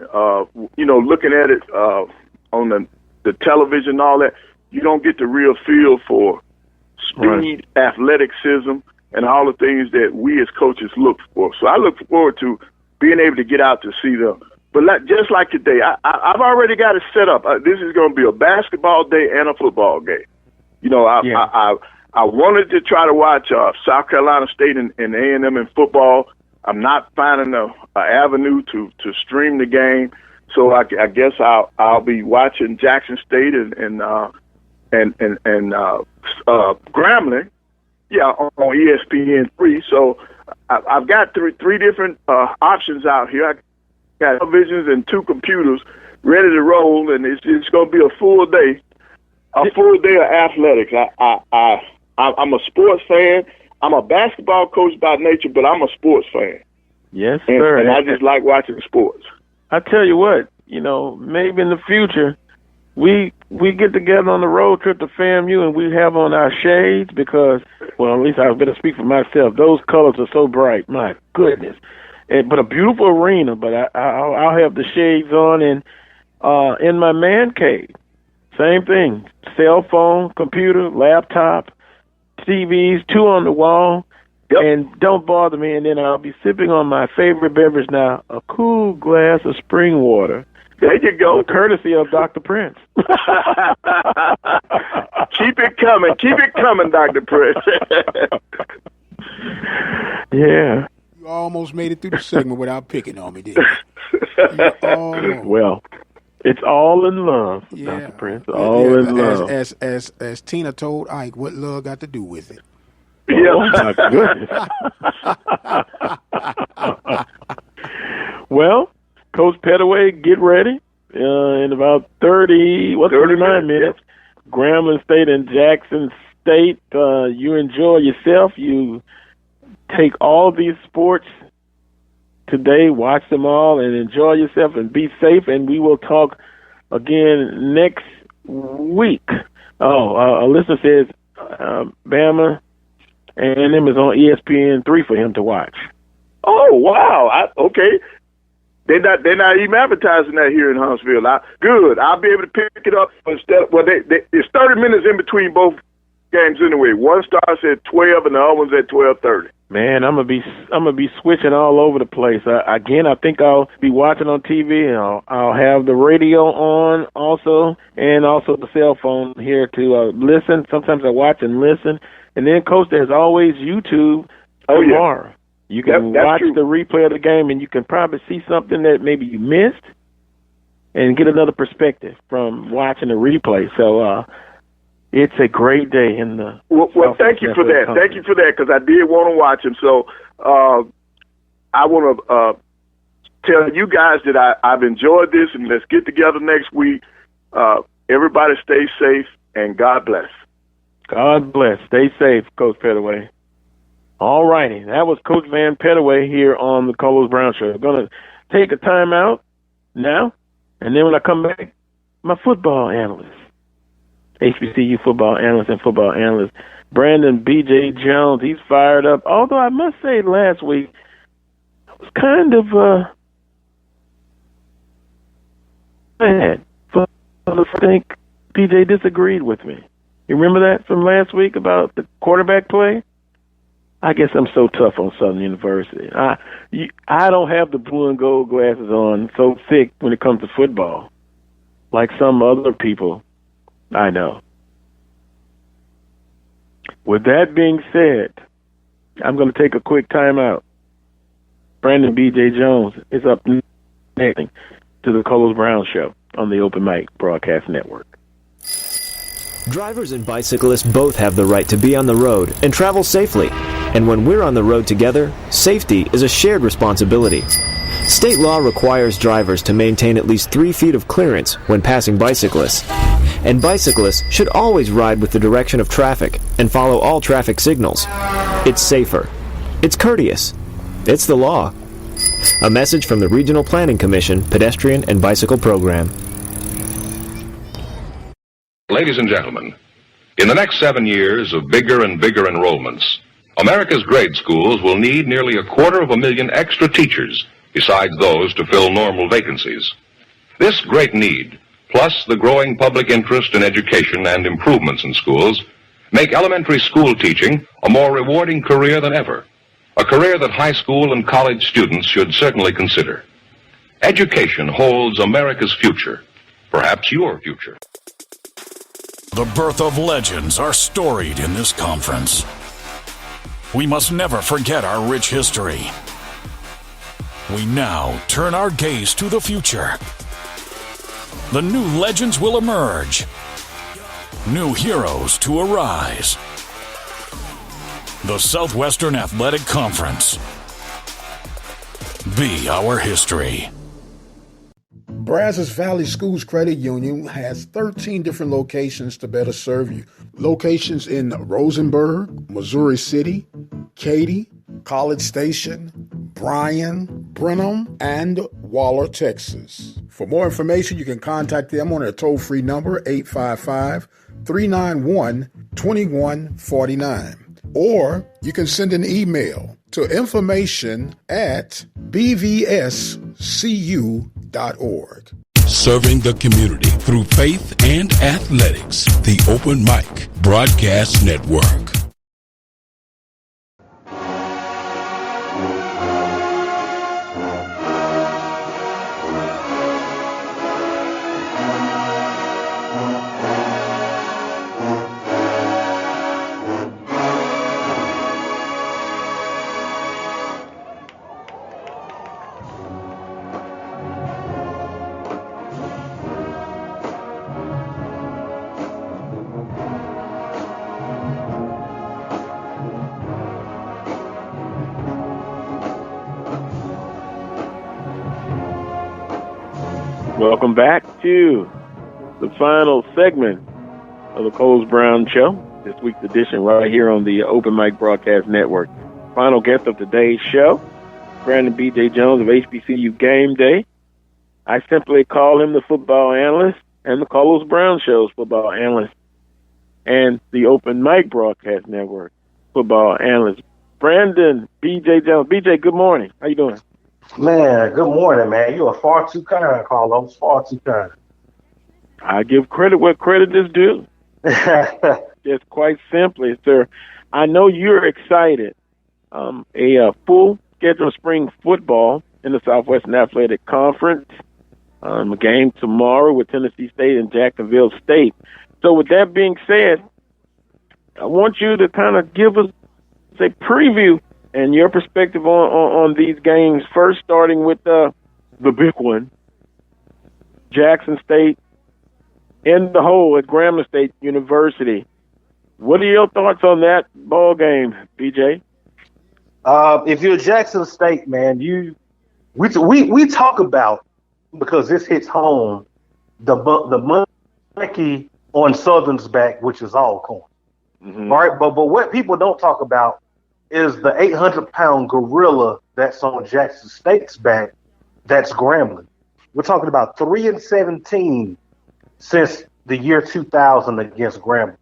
Looking at it on the television and all that, you don't get the real feel for speed, athleticism, and all the things that we as coaches look for. So I look forward to being able to get out to see them. But just like today, I've already got it set up. This is going to be a basketball day and a football game. I wanted to try to watch South Carolina State and A&M in football. I'm not finding an avenue to stream the game, so I guess I'll be watching Jackson State and Grambling, on ESPN3. So I've got three different options out here. I got televisions and 2 computers ready to roll, and it's going to be a full day of athletics. I'm a sports fan. I'm a basketball coach by nature, but I'm a sports fan. Yes, sir. And I just like watching sports. I tell you what, maybe in the future, we get together on the road trip to FAMU and we have on our shades because, well, at least I better speak for myself. Those colors are so bright. My goodness. But a beautiful arena, but I'll have the shades on and in my man cave. Same thing. Cell phone, computer, laptop, TVs, 2 on the wall. Yep. And don't bother me. And then I'll be sipping on my favorite beverage now, a cool glass of spring water. There you go. Courtesy of Dr. Prince. Keep it coming. Keep it coming, Dr. Prince. Yeah. You almost made it through the segment without picking on me, didn't you? Well, it's all in love, yeah. Dr. Prince. All in love. As Tina told Ike, what love got to do with it? Yeah. Oh, my goodness. Well, Coach Pettaway, get ready. In about 39 minutes, Grambling State and Jackson State, you enjoy yourself. You take all these sports today, watch them all, and enjoy yourself and be safe, and we will talk again next week. A listener says Bama A&M is on ESPN3 for him to watch. Oh, wow. Okay. They're not even advertising that here in Huntsville. Good. I'll be able to pick it up instead. Well, it's 30 minutes in between both games anyway. One starts at 12 and the other one's at 12:30. Man, I'm gonna be switching all over the place. I think I'll be watching on TV, and I'll have the radio on also, and also the cell phone here to listen. Sometimes I watch and listen, and then, Coach, there's always YouTube tomorrow. Yeah. You can watch the replay of the game, and you can probably see something that maybe you missed and get another perspective from watching the replay. So it's a great day in the Well, thank you for that. Thank you for that, because I did want to watch him. So I want to tell you guys that I've enjoyed this, and let's get together next week. Everybody stay safe, and God bless. God bless. Stay safe, Coach Pettaway. All righty. That was Coach Van Pettaway here on the Carlos Brown Show. I'm going to take a time out now, and then when I come back, my football analyst, HBCU football analyst and football analyst, Brandon B.J. Jones. He's fired up. Although I must say last week, I was kind of sad. I think B.J. disagreed with me. You remember that from last week about the quarterback play? I guess I'm so tough on Southern University. I don't have the blue and gold glasses on so thick when it comes to football, like some other people I know. With that being said, I'm going to take a quick time out. Brandon B.J. Jones is up next to the Carlos Brown Show on the Open Mic Broadcast Network. Drivers and bicyclists both have the right to be on the road and travel safely. And when we're on the road together, safety is a shared responsibility. State law requires drivers to maintain at least 3 feet of clearance when passing bicyclists. And bicyclists should always ride with the direction of traffic and follow all traffic signals. It's safer. It's courteous. It's the law. A message from the Regional Planning Commission Pedestrian and Bicycle Program. Ladies and gentlemen, in the next 7 years of bigger and bigger enrollments, America's grade schools will need nearly 250,000 extra teachers besides those to fill normal vacancies. This great need, plus the growing public interest in education and improvements in schools, make elementary school teaching a more rewarding career than ever, a career that high school and college students should certainly consider. Education holds America's future, perhaps your future. The birth of legends are storied in this conference. We must never forget our rich history. We now turn our gaze to the future. The new legends will emerge. New heroes to arise. The Southwestern Athletic Conference. Be our history. Brazos Valley Schools Credit Union has 13 different locations to better serve you. Locations in Rosenberg, Missouri City, Katy, College Station, Bryan, Brenham, and Waller, Texas. For more information, you can contact them on their toll-free number, 855-391-2149. Or you can send an email to information@bvscu.org. Serving the community through faith and athletics. The Open Mic Broadcast Network. Welcome back to the final segment of the Coles Brown Show, this week's edition right here on the Open Mic Broadcast Network. Final guest of today's show, Brandon B.J. Jones of HBCU Game Day. I simply call him the football analyst and the Coles Brown Show's football analyst and the Open Mic Broadcast Network football analyst, Brandon B.J. Jones. B.J., good morning. How you doing? Man, good morning, man. You are far too kind, Carlos. Far too kind. I give credit where credit is due. Just quite simply, sir. I know you're excited. A full schedule of spring football in the Southwestern Athletic Conference. A game tomorrow with Tennessee State and Jacksonville State. So with that being said, I want you to kind of give us a preview and your perspective on these games, first starting with the big one, Jackson State in the hole at Grambling State University. What are your thoughts on that ball game, BJ? If you're Jackson State, man, we talk about, because this hits home, the monkey on Southern's back, which is Alcorn. Mm-hmm. All right, but what people don't talk about is the 800-pound gorilla that's on Jackson State's back. That's Grambling. We're talking about 3-17 since the year 2000 against Grambling.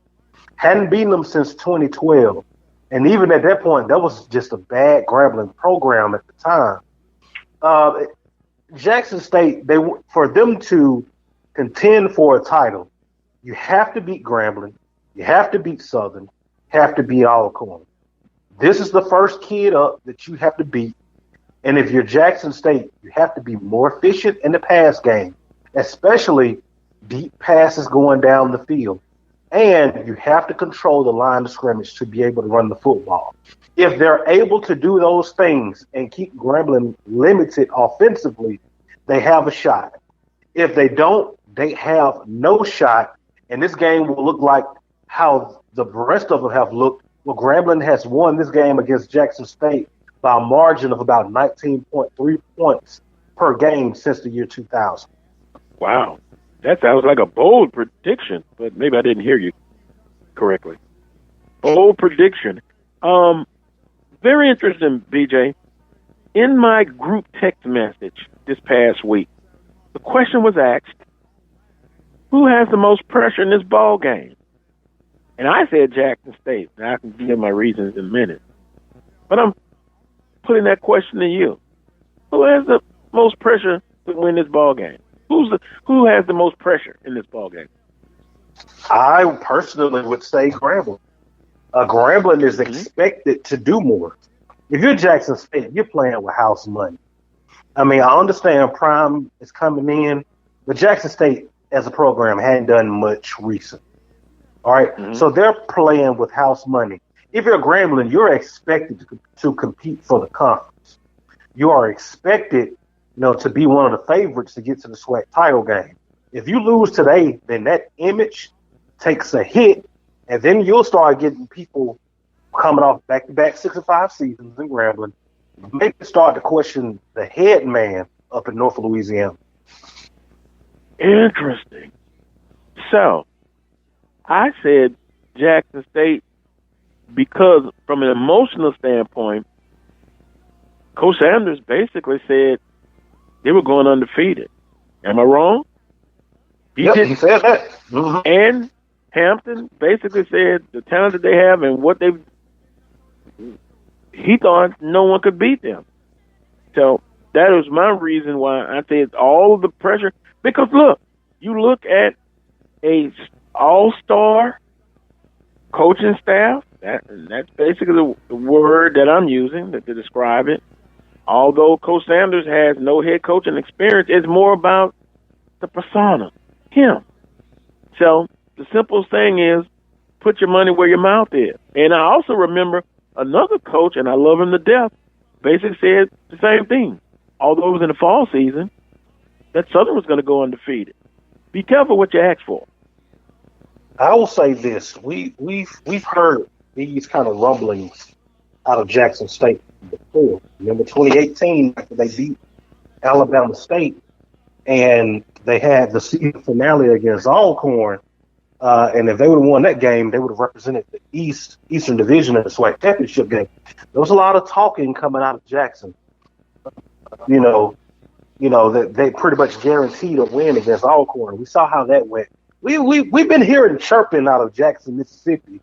Hadn't beaten them since 2012. And even at that point, that was just a bad Grambling program at the time. Jackson State, for them to contend for a title, you have to beat Grambling, you have to beat Southern, have to beat Alcorn. This is the first kid up that you have to beat. And if you're Jackson State, you have to be more efficient in the pass game, especially deep passes going down the field. And you have to control the line of scrimmage to be able to run the football. If they're able to do those things and keep Grambling limited offensively, they have a shot. If they don't, they have no shot. And this game will look like how the rest of them have looked. Well, Grambling has won this game against Jackson State by a margin of about 19.3 points per game since the year 2000. Wow. That sounds like a bold prediction, but maybe I didn't hear you correctly. Bold prediction. Very interesting, BJ. In my group text message this past week, the question was asked, who has the most pressure in this ball game? And I said Jackson State. Now I can give my reasons in a minute. But I'm putting that question to you. Who has the most pressure to win this ball game? Who has the most pressure in this ball game? I personally would say Grambling. Grambling is expected to do more. If you're Jackson State, you're playing with house money. I mean, I understand Prime is coming in, but Jackson State as a program hadn't done much recently. All right, so they're playing with house money. If you're Grambling, you're expected to compete for the conference. You are expected, to be one of the favorites to get to the SWAC title game. If you lose today, then that image takes a hit, and then you'll start getting people coming off back-to-back 6-5 seasons in Grambling. Maybe start to question the head man up in North Louisiana. Interesting. So, I said Jackson State because from an emotional standpoint, Coach Sanders basically said they were going undefeated. Am I wrong? He said that. Mm-hmm. And Hampton basically said the talent that they have and what he thought no one could beat them. So that was my reason why I said all of the pressure. Because look, you look at a all-star coaching staff. That's basically the word that I'm using to describe it. Although Coach Sanders has no head coaching experience, it's more about the persona, him. So the simplest thing is put your money where your mouth is. And I also remember another coach, and I love him to death, basically said the same thing. Although it was in the fall season, that Southern was going to go undefeated. Be careful what you ask for. I will say this: we've heard these kind of rumblings out of Jackson State before. Remember 2018 after they beat Alabama State, and they had the season finale against Alcorn. And if they would have won that game, they would have represented the Eastern Division in the SWAC championship game. There was a lot of talking coming out of Jackson. That they pretty much guaranteed a win against Alcorn. We saw how that went. We've been hearing chirping out of Jackson, Mississippi,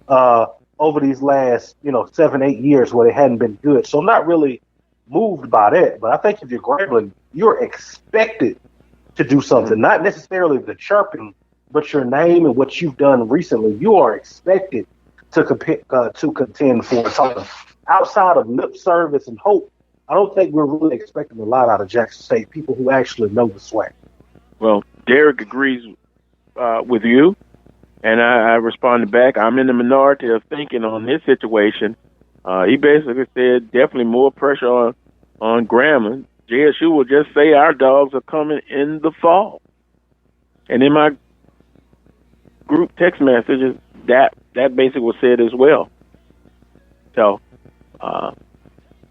over these last 7-8 years where they hadn't been good. So I'm not really moved by that. But I think if you're Grambling, you're expected to do something. Not necessarily the chirping, but your name and what you've done recently. You are expected to contend for a title. Outside of lip service and hope, I don't think we're really expecting a lot out of Jackson State, people who actually know the SWAC. Well, Derek agrees with you, and I responded back. I'm in the minority of thinking on this situation. He basically said definitely more pressure on Grambling. JSU will just say our dogs are coming in the fall. And in my group text messages, that basically was said as well. So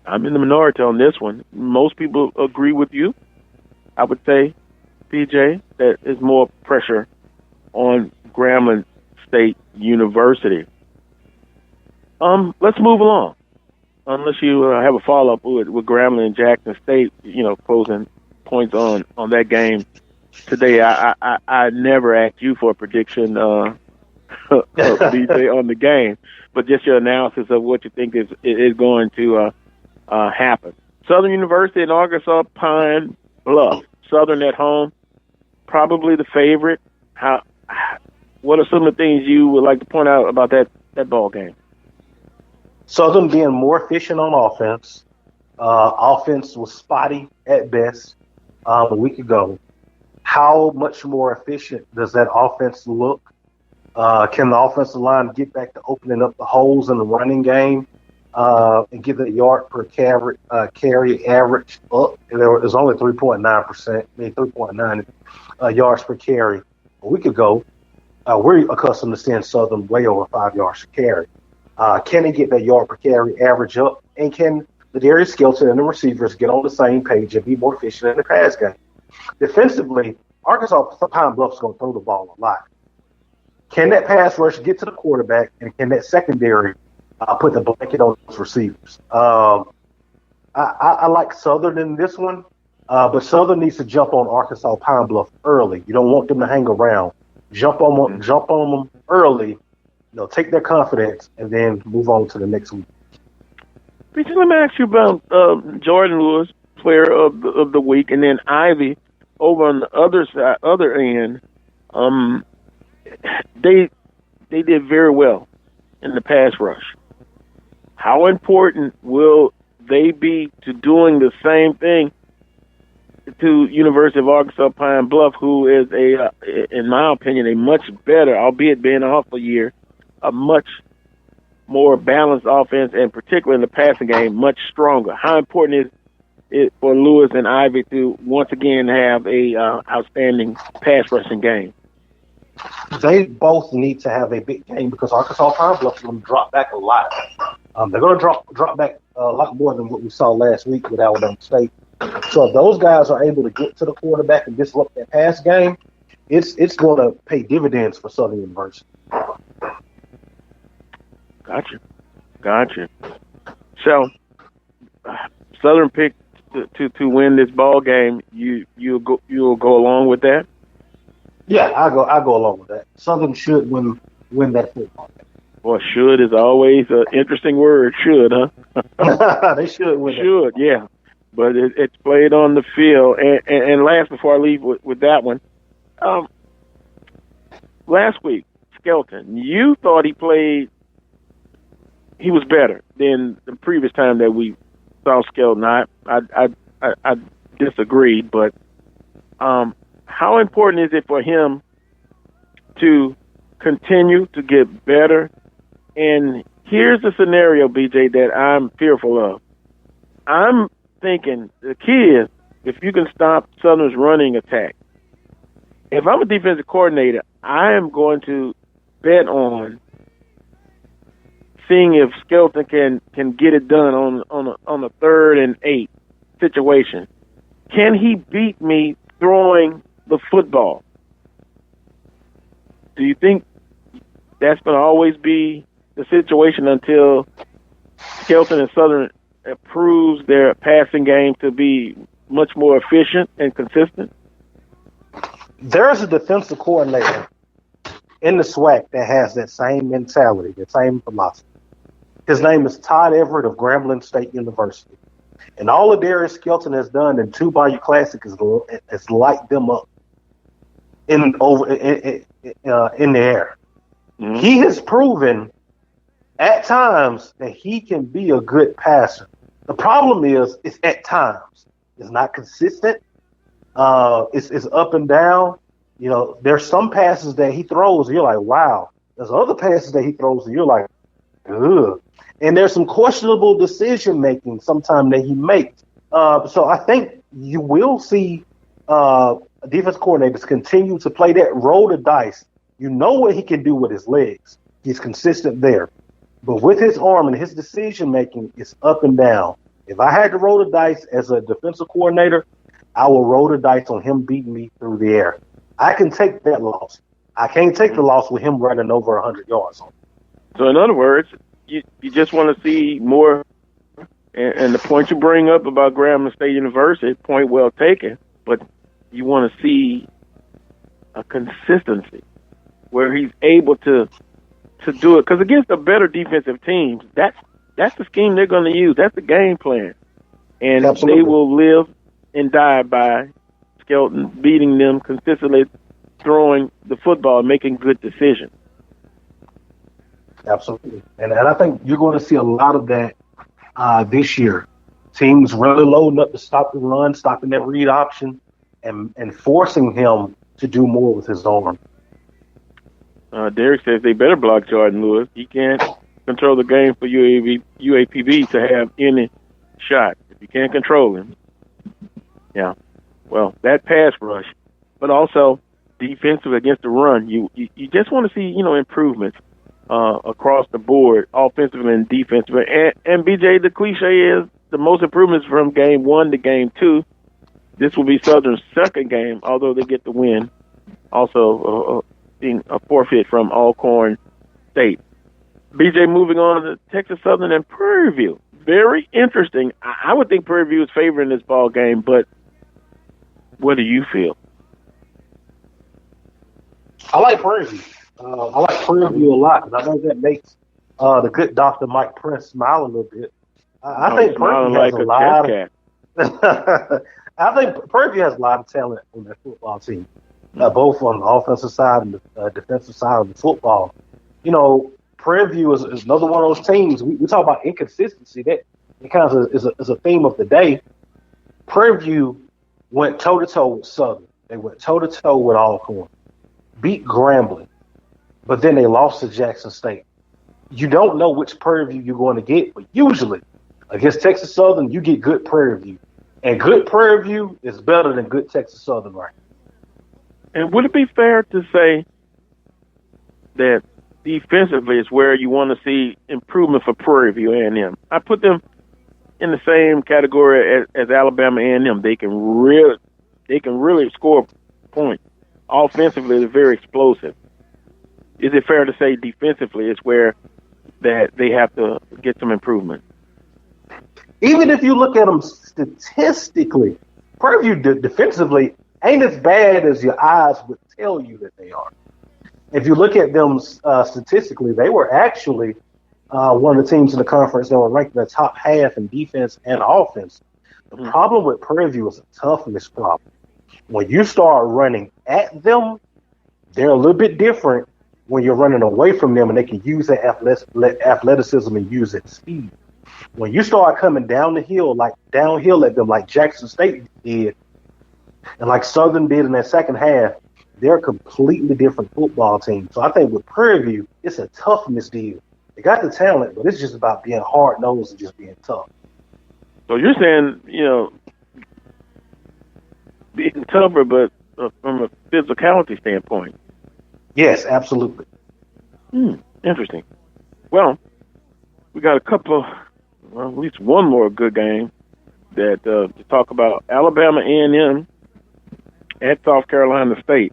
I'm in the minority on this one. Most people agree with you. I would say, PJ, that is more pressure on Grambling State University. Let's move along. Unless you have a follow-up with Grambling and Jackson State, closing points on that game today. I never asked you for a prediction, DJ, on the game, but just your analysis of what you think is going to happen. Southern University and Arkansas Pine Bluff. Southern at home, probably the favorite. What are some of the things you would like to point out about that ball game? Southern being more efficient on offense. Offense was spotty at best a week ago. How much more efficient does that offense look? Can the offensive line get back to opening up the holes in the running game and get the yard per carry average up? There was only 3.9%, 3.9 yards per carry a week ago. We're accustomed to seeing Southern way over 5 yards per carry. Can they get that yard per carry average up? And can the Darius Skelton and the receivers get on the same page and be more efficient in the pass game? Defensively, Arkansas Pine Bluff's going to throw the ball a lot. Can that pass rush get to the quarterback, and can that secondary put the blanket on those receivers? I like Southern in this one, but Southern needs to jump on Arkansas Pine Bluff early. You don't want them to hang around. Jump on them early. Take their confidence and then move on to the next week. Let me ask you about Jordan Lewis, player of the week, and then Ivy over on the other end. They did very well in the pass rush. How important will they be to doing the same thing to University of Arkansas Pine Bluff, who is in my opinion, a much better, albeit being off a year, a much more balanced offense, and particularly in the passing game, much stronger. How important is it for Lewis and Ivy to once again have a outstanding pass rushing game? They both need to have a big game because Arkansas Pine Bluff is going to drop back a lot. They're going to drop back a lot more than what we saw last week with Alabama State. So if those guys are able to get to the quarterback and disrupt that pass game, it's going to pay dividends for Southern University. Gotcha. So Southern picked to win this ball game, you'll go along with that? Yeah, I go along with that. Southern should win that football game. Boy, should is always an interesting word. Should, huh? They should win. Should, yeah. But it's played on the field. And last, before I leave with that one, last week, Skelton, you thought he was better than the previous time that we saw Skelton. I disagreed, but how important is it for him to continue to get better? And here's the scenario, BJ, that I'm fearful of. I'm thinking the key is if you can stop Southern's running attack. If I'm a defensive coordinator, I am going to bet on seeing if Skelton can get it done on a 3rd and 8 situation. Can he beat me throwing the football? Do you think that's going to always be the situation until Skelton and Southern improves their passing game to be much more efficient and consistent? There's a defensive coordinator in the SWAC that has that same mentality, the same philosophy. His name is Todd Everett of Grambling State University. And all of Darius Skelton has done in 2 Bayou Classic is light them up in the air. Mm-hmm. He has proven at times that he can be a good passer. The problem is it's at times. It's not consistent. It's up and down. You know, there's some passes that he throws, you're like, wow. There's other passes that he throws, and you're like, ugh. And there's some questionable decision making sometimes that he makes. So I think you will see defense coordinators continue to play that roll the dice. You know what he can do with his legs. He's consistent there. But with his arm and his decision making, it's up and down. If I had to roll the dice as a defensive coordinator, I will roll the dice on him beating me through the air. I can take that loss. I can't take the loss with him running over 100 yards. So in other words, you just want to see more, and the point you bring up about Grambling State University, point well taken, but you want to see a consistency where he's able to do it. Because against the better defensive teams, that's the scheme they're going to use. That's the game plan. And Absolutely. They will live and die by Skelton beating them consistently, throwing the football, and making good decisions. Absolutely. And I think you're going to see a lot of that this year. Teams really loading up to stop the run, stopping that read option, and forcing him to do more with his arm. Derek says they better block Jordan Lewis. He can't control the game for UAPB to have any shot if you can't control him. Yeah. Well, that pass rush, but also defensive against the run. You just want to see, improvements across the board, offensively and defensively. And BJ, the cliche is the most improvements from game 1 to game 2. This will be Southern's second game, although they get the win. Also, being a forfeit from Alcorn State. BJ, moving on to Texas Southern and Prairie View. Very interesting. I would think Prairie View is favoring this ball game, but what do you feel? I like Prairie View. I like Prairie View a lot, because I know that makes the good Dr. Mike Prince smile a little bit. I think Prairie View has a lot of I think Prairie View has a lot of talent on that football team, both on the offensive side and the defensive side of the football. Prairie View is another one of those teams. We talk about inconsistency. That it kind of is a theme of the day. Prairie View went toe-to-toe with Southern. They went toe-to-toe with Alcorn, beat Grambling, but then they lost to Jackson State. You don't know which Prairie View you're going to get, but usually against Texas Southern, you get good Prairie View. And good Prairie View is better than good Texas Southern, right? And would it be fair to say that defensively is where you want to see improvement for Prairie View A&M? I put them in the same category as Alabama A&M. They can really score points. Offensively, they're very explosive. Is it fair to say defensively is where that they have to get some improvement? Even if you look at them statistically, Prairie View defensively ain't as bad as your eyes would tell you that they are. If you look at them statistically, they were actually one of the teams in the conference that were ranked in the top half in defense and offense. The problem with Prairie View is a toughness problem. When you start running at them, they're a little bit different when you're running away from them and they can use that athleticism and use that speed. When you start coming downhill at them like Jackson State did and like Southern did in that second half, they're a completely different football team. So I think with Prairie View, it's a toughness deal. They got the talent, but it's just about being hard-nosed and just being tough. So you're saying, being tougher, but from a physicality standpoint. Yes, absolutely. Interesting. Well, we got at least one more good game that to talk about. Alabama A&M at South Carolina State.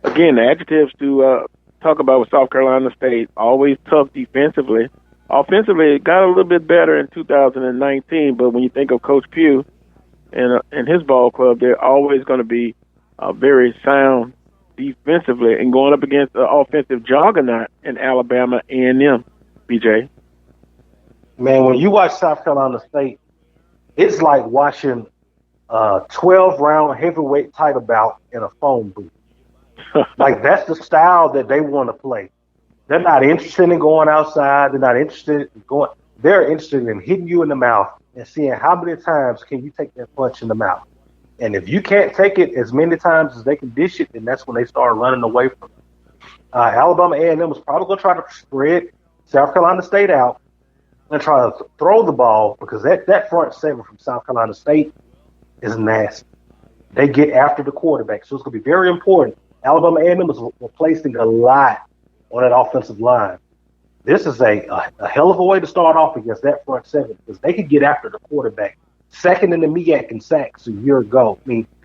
Again, the adjectives to talk about with South Carolina State, always tough defensively. Offensively, it got a little bit better in 2019, but when you think of Coach Pugh and his ball club, they're always going to be very sound defensively and going up against the offensive juggernaut in Alabama A&M, BJ. Man, when you watch South Carolina State, it's like watching a 12-round heavyweight title bout in a phone booth. Like, that's the style that they want to play. They're not interested in going outside. They're not interested in going. They're interested in hitting you in the mouth and seeing how many times can you take that punch in the mouth. And if you can't take it as many times as they can dish it, then that's when they start running away from it. Alabama A&M was probably going to try to spread South Carolina State out and try to throw the ball because that front seven from South Carolina State is nasty. They get after the quarterback. So it's going to be very important. Alabama A&M is replacing a lot on that offensive line. This is a hell of a way to start off against that front seven because they could get after the quarterback. Second in the MEAC in sacks a year ago,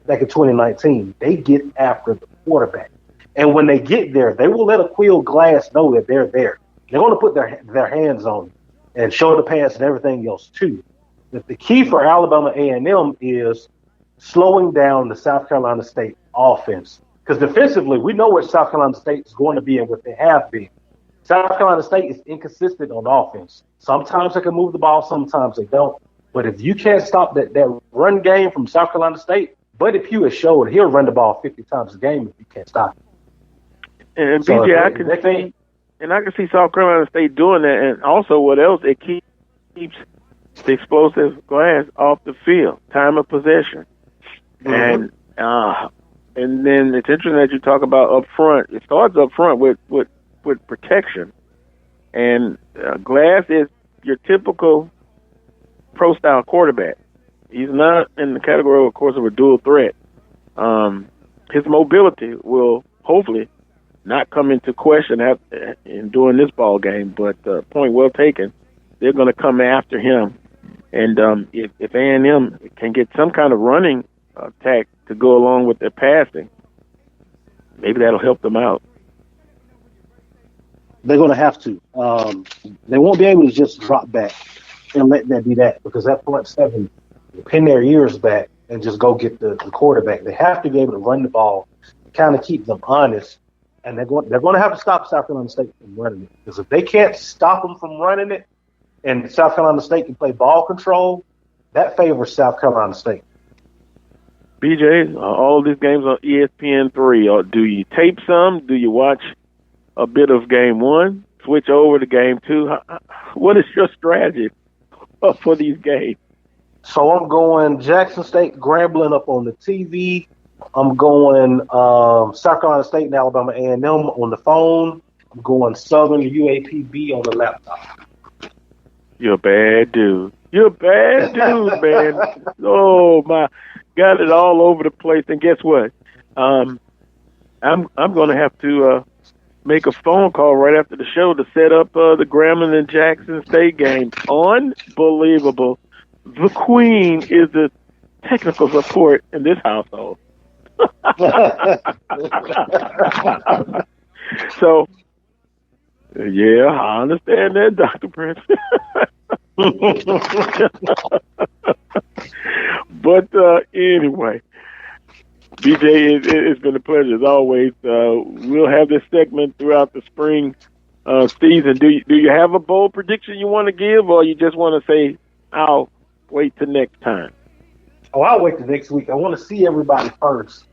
back in 2019, they get after the quarterback. And when they get there, they will let Aqeel Glass know that they're there. They're going to put their hands on him and show the pass and everything else too. But the key for Alabama A&M is slowing down the South Carolina State offense. Because defensively, we know what South Carolina State is going to be and what they have been. South Carolina State is inconsistent on offense. Sometimes they can move the ball, sometimes they don't. But if you can't stop that run game from South Carolina State, Buddy Pugh has showed he'll run the ball 50 times a game if you can't stop it. And so BJ, I can see South Carolina State doing that. And also, what else? It keeps the explosive glass off the field, time of possession. And then it's interesting that you talk about up front. It starts up front with protection. And Glass is your typical pro-style quarterback. He's not in the category, of course, of a dual threat. His mobility will hopefully not come into question in doing this ball game, but point well taken. They're going to come after him. And if A&M can get some kind of running attack to go along with their passing, maybe that'll help them out. They're going to have to. They won't be able to just drop back and let that be that because that front seven will pin their ears back and just go get the quarterback. They have to be able to run the ball and kind of keep them honest. And they're going to have to stop South Carolina State from running it. Because if they can't stop them from running it and South Carolina State can play ball control, that favors South Carolina State. BJ, all these games on ESPN3. Or do you tape some? Do you watch a bit of game one, switch over to game two? What is your strategy for these games? So I'm going Jackson State Grambling up on the TV. I'm going South Carolina State and Alabama A&M on the phone. I'm going Southern UAPB on the laptop. You're a bad dude. You're a bad dude, man. Oh, my. Got it all over the place. And guess what? I'm going to have to make a phone call right after the show to set up the Grambling and Jackson State game. Unbelievable. The Queen is the technical support in this household. So, yeah, I understand that, Dr. Prince. But anyway, BJ, it's been a pleasure as always. We'll have this segment throughout the spring season. Do you have a bold prediction you want to give, or you just want to say, I'll wait till next time? Oh, I'll wait till next week. I want to see everybody first.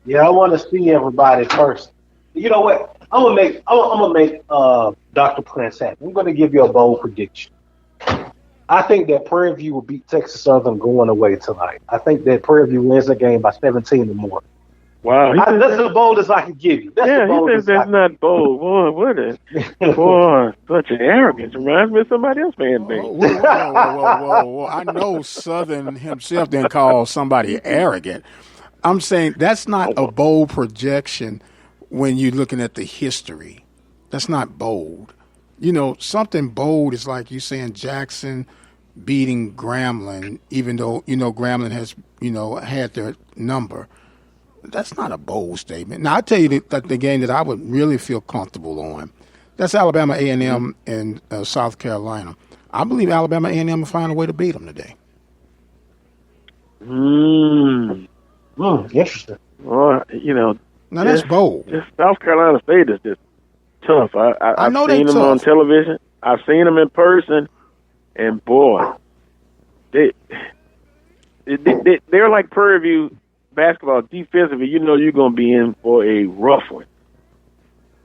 Yeah, I want to see everybody first. You know what? I'm gonna make Dr. Prince happy. I'm gonna give you a bold prediction. I think that Prairie View will beat Texas Southern going away tonight. I think that Prairie View wins the game by 17 or more. Wow, that's the boldest I can give you. That's he says that's not bold. Boy, what a boy! Such an arrogance. Reminds me of somebody else fan base. Whoa! I know Southern himself didn't call somebody arrogant. I'm saying that's not a bold projection when you're looking at the history. That's not bold. You know, something bold is like you saying Jackson beating Grambling, even though, you know, Grambling has, you know, had their number. That's not a bold statement. Now, I'll tell you that the game that I would really feel comfortable on, that's Alabama A&M and South Carolina. I believe Alabama A&M will find a way to beat them today. Interesting. Well, you know. Now, that's bold. South Carolina State is just tough. I've know seen them on television. I've seen them in person. And, boy, they're like Prairie View basketball defensively. You know you're going to be in for a rough one.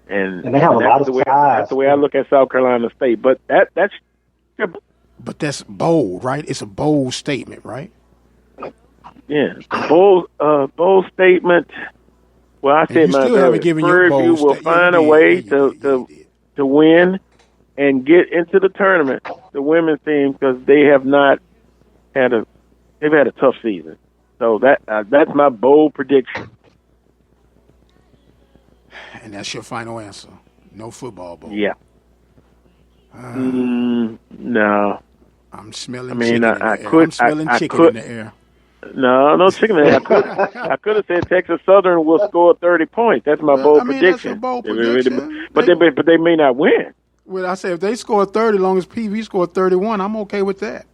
And they have a lot of size. That's the way I look at South Carolina State. But that's bold, right? It's a bold statement, right? Yeah, bold statement. Well, I said Prairie View will find a way to win and get into the tournament, the women's team, because they have not had they've had a tough season. So that's my bold prediction. And that's your final answer. No football bowl. Yeah. No. I'm smelling chicken in the air. I'm smelling chicken in the air. No chicken in the air. I could have said Texas Southern will score 30 points. That's my bold prediction. That's a bold prediction. But they may not win. Well, I say if they score 30, as long as PV scored 31, I'm okay with that.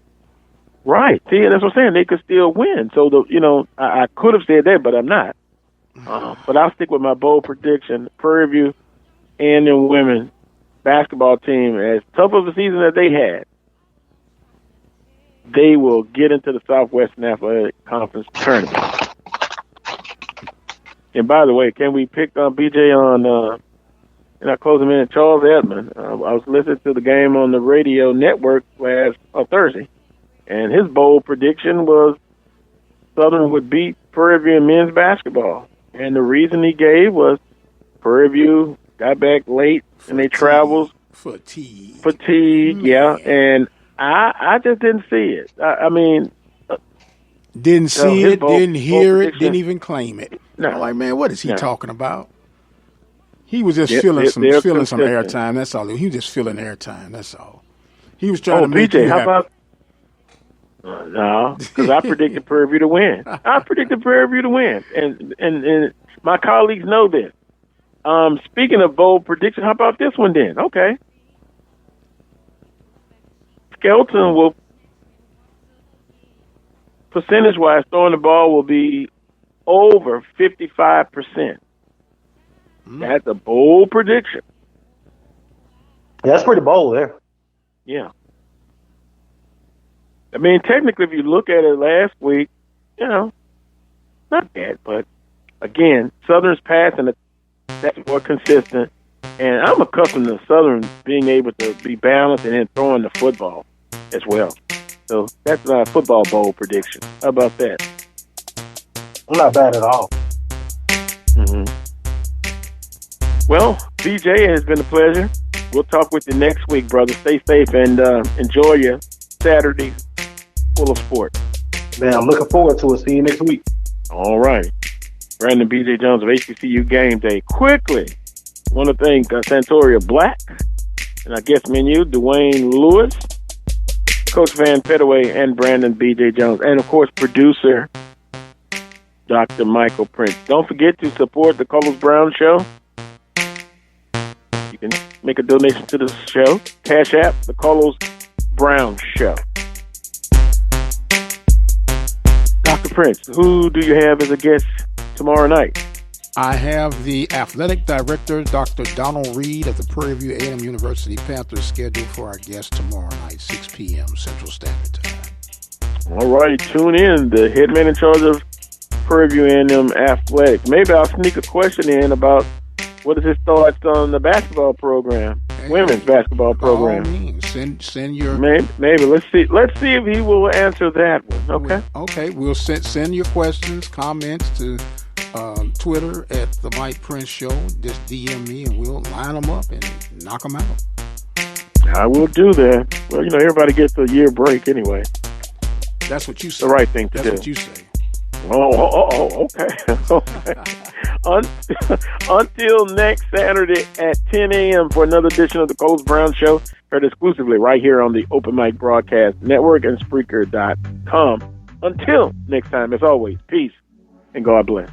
Right. See, that's what I'm saying. They could still win. So I could have said that, but I'm not. But I'll stick with my bold prediction. Prairie View and the women basketball team, as tough of a season that they had, they will get into the Southwestern Athletic Conference tournament. And by the way, can we pick on BJ on, in our closing minute, Charles Edmond? I was listening to the game on the radio network last Thursday, and his bold prediction was Southern would beat Prairie View in men's basketball. And the reason he gave was Prairie View got back late and they traveled. Fatigue, yeah. And I just didn't see it. I mean, didn't see it, didn't hear it, didn't even claim it. No. I'm like, man, what is he talking about? He was just feeling some airtime. That's all. He was just feeling airtime. That's all. He was trying to make BJ, you how happy. about? No, because I predicted Prairie View to win. And my colleagues know this. Speaking of bold prediction, how about this one then? Okay. Skelton will, percentage-wise, throwing the ball will be over 55%. That's a bold prediction. Yeah, that's pretty bold there. Yeah. I mean, technically, if you look at it last week, not bad. But, again, Southern's passing, that's more consistent. And I'm accustomed to Southern being able to be balanced and then throwing the football as well. So that's my football bowl prediction. How about that? Not bad at all. Mm-hmm. Well, BJ, it has been a pleasure. We'll talk with you next week, brother. Stay safe and enjoy your Saturday full of sport. Man, I'm looking forward to it. See you next week. All right. Brandon B.J. Jones of HBCU Game Day. Quickly, I want to thank Santoria Black and our guest menu, Dwayne Lewis, Coach Van Pettaway, and Brandon B.J. Jones, and, of course, producer Dr. Michael Prince. Don't forget to support the Carlos Brown Show. You can make a donation to the show. Cash App, the Carlos Brown Show. Dr. Prince, who do you have as a guest tomorrow night? I have the athletic director, Dr. Donald Reed of the Prairie View A&M University Panthers, scheduled for our guest tomorrow night, 6 p.m. Central Standard Time. All right, tune in. The head man in charge of Prairie View A&M Athletics. Maybe I'll sneak a question in about what is his thoughts on the basketball program, women's basketball program. By all means, send your maybe let's see if he will answer that one. Okay. Okay, we'll send your questions, comments to Twitter at the Mike Prince Show. Just DM me and we'll line them up and knock them out. I will do that. Well, everybody gets a year break anyway. That's what you say. The right thing to do. That's what you say. Okay. Until next Saturday at 10 a.m. for another edition of the Coles Brown Show, heard exclusively right here on the Open Mic Broadcast Network and Spreaker.com. Until next time, as always, peace and God bless.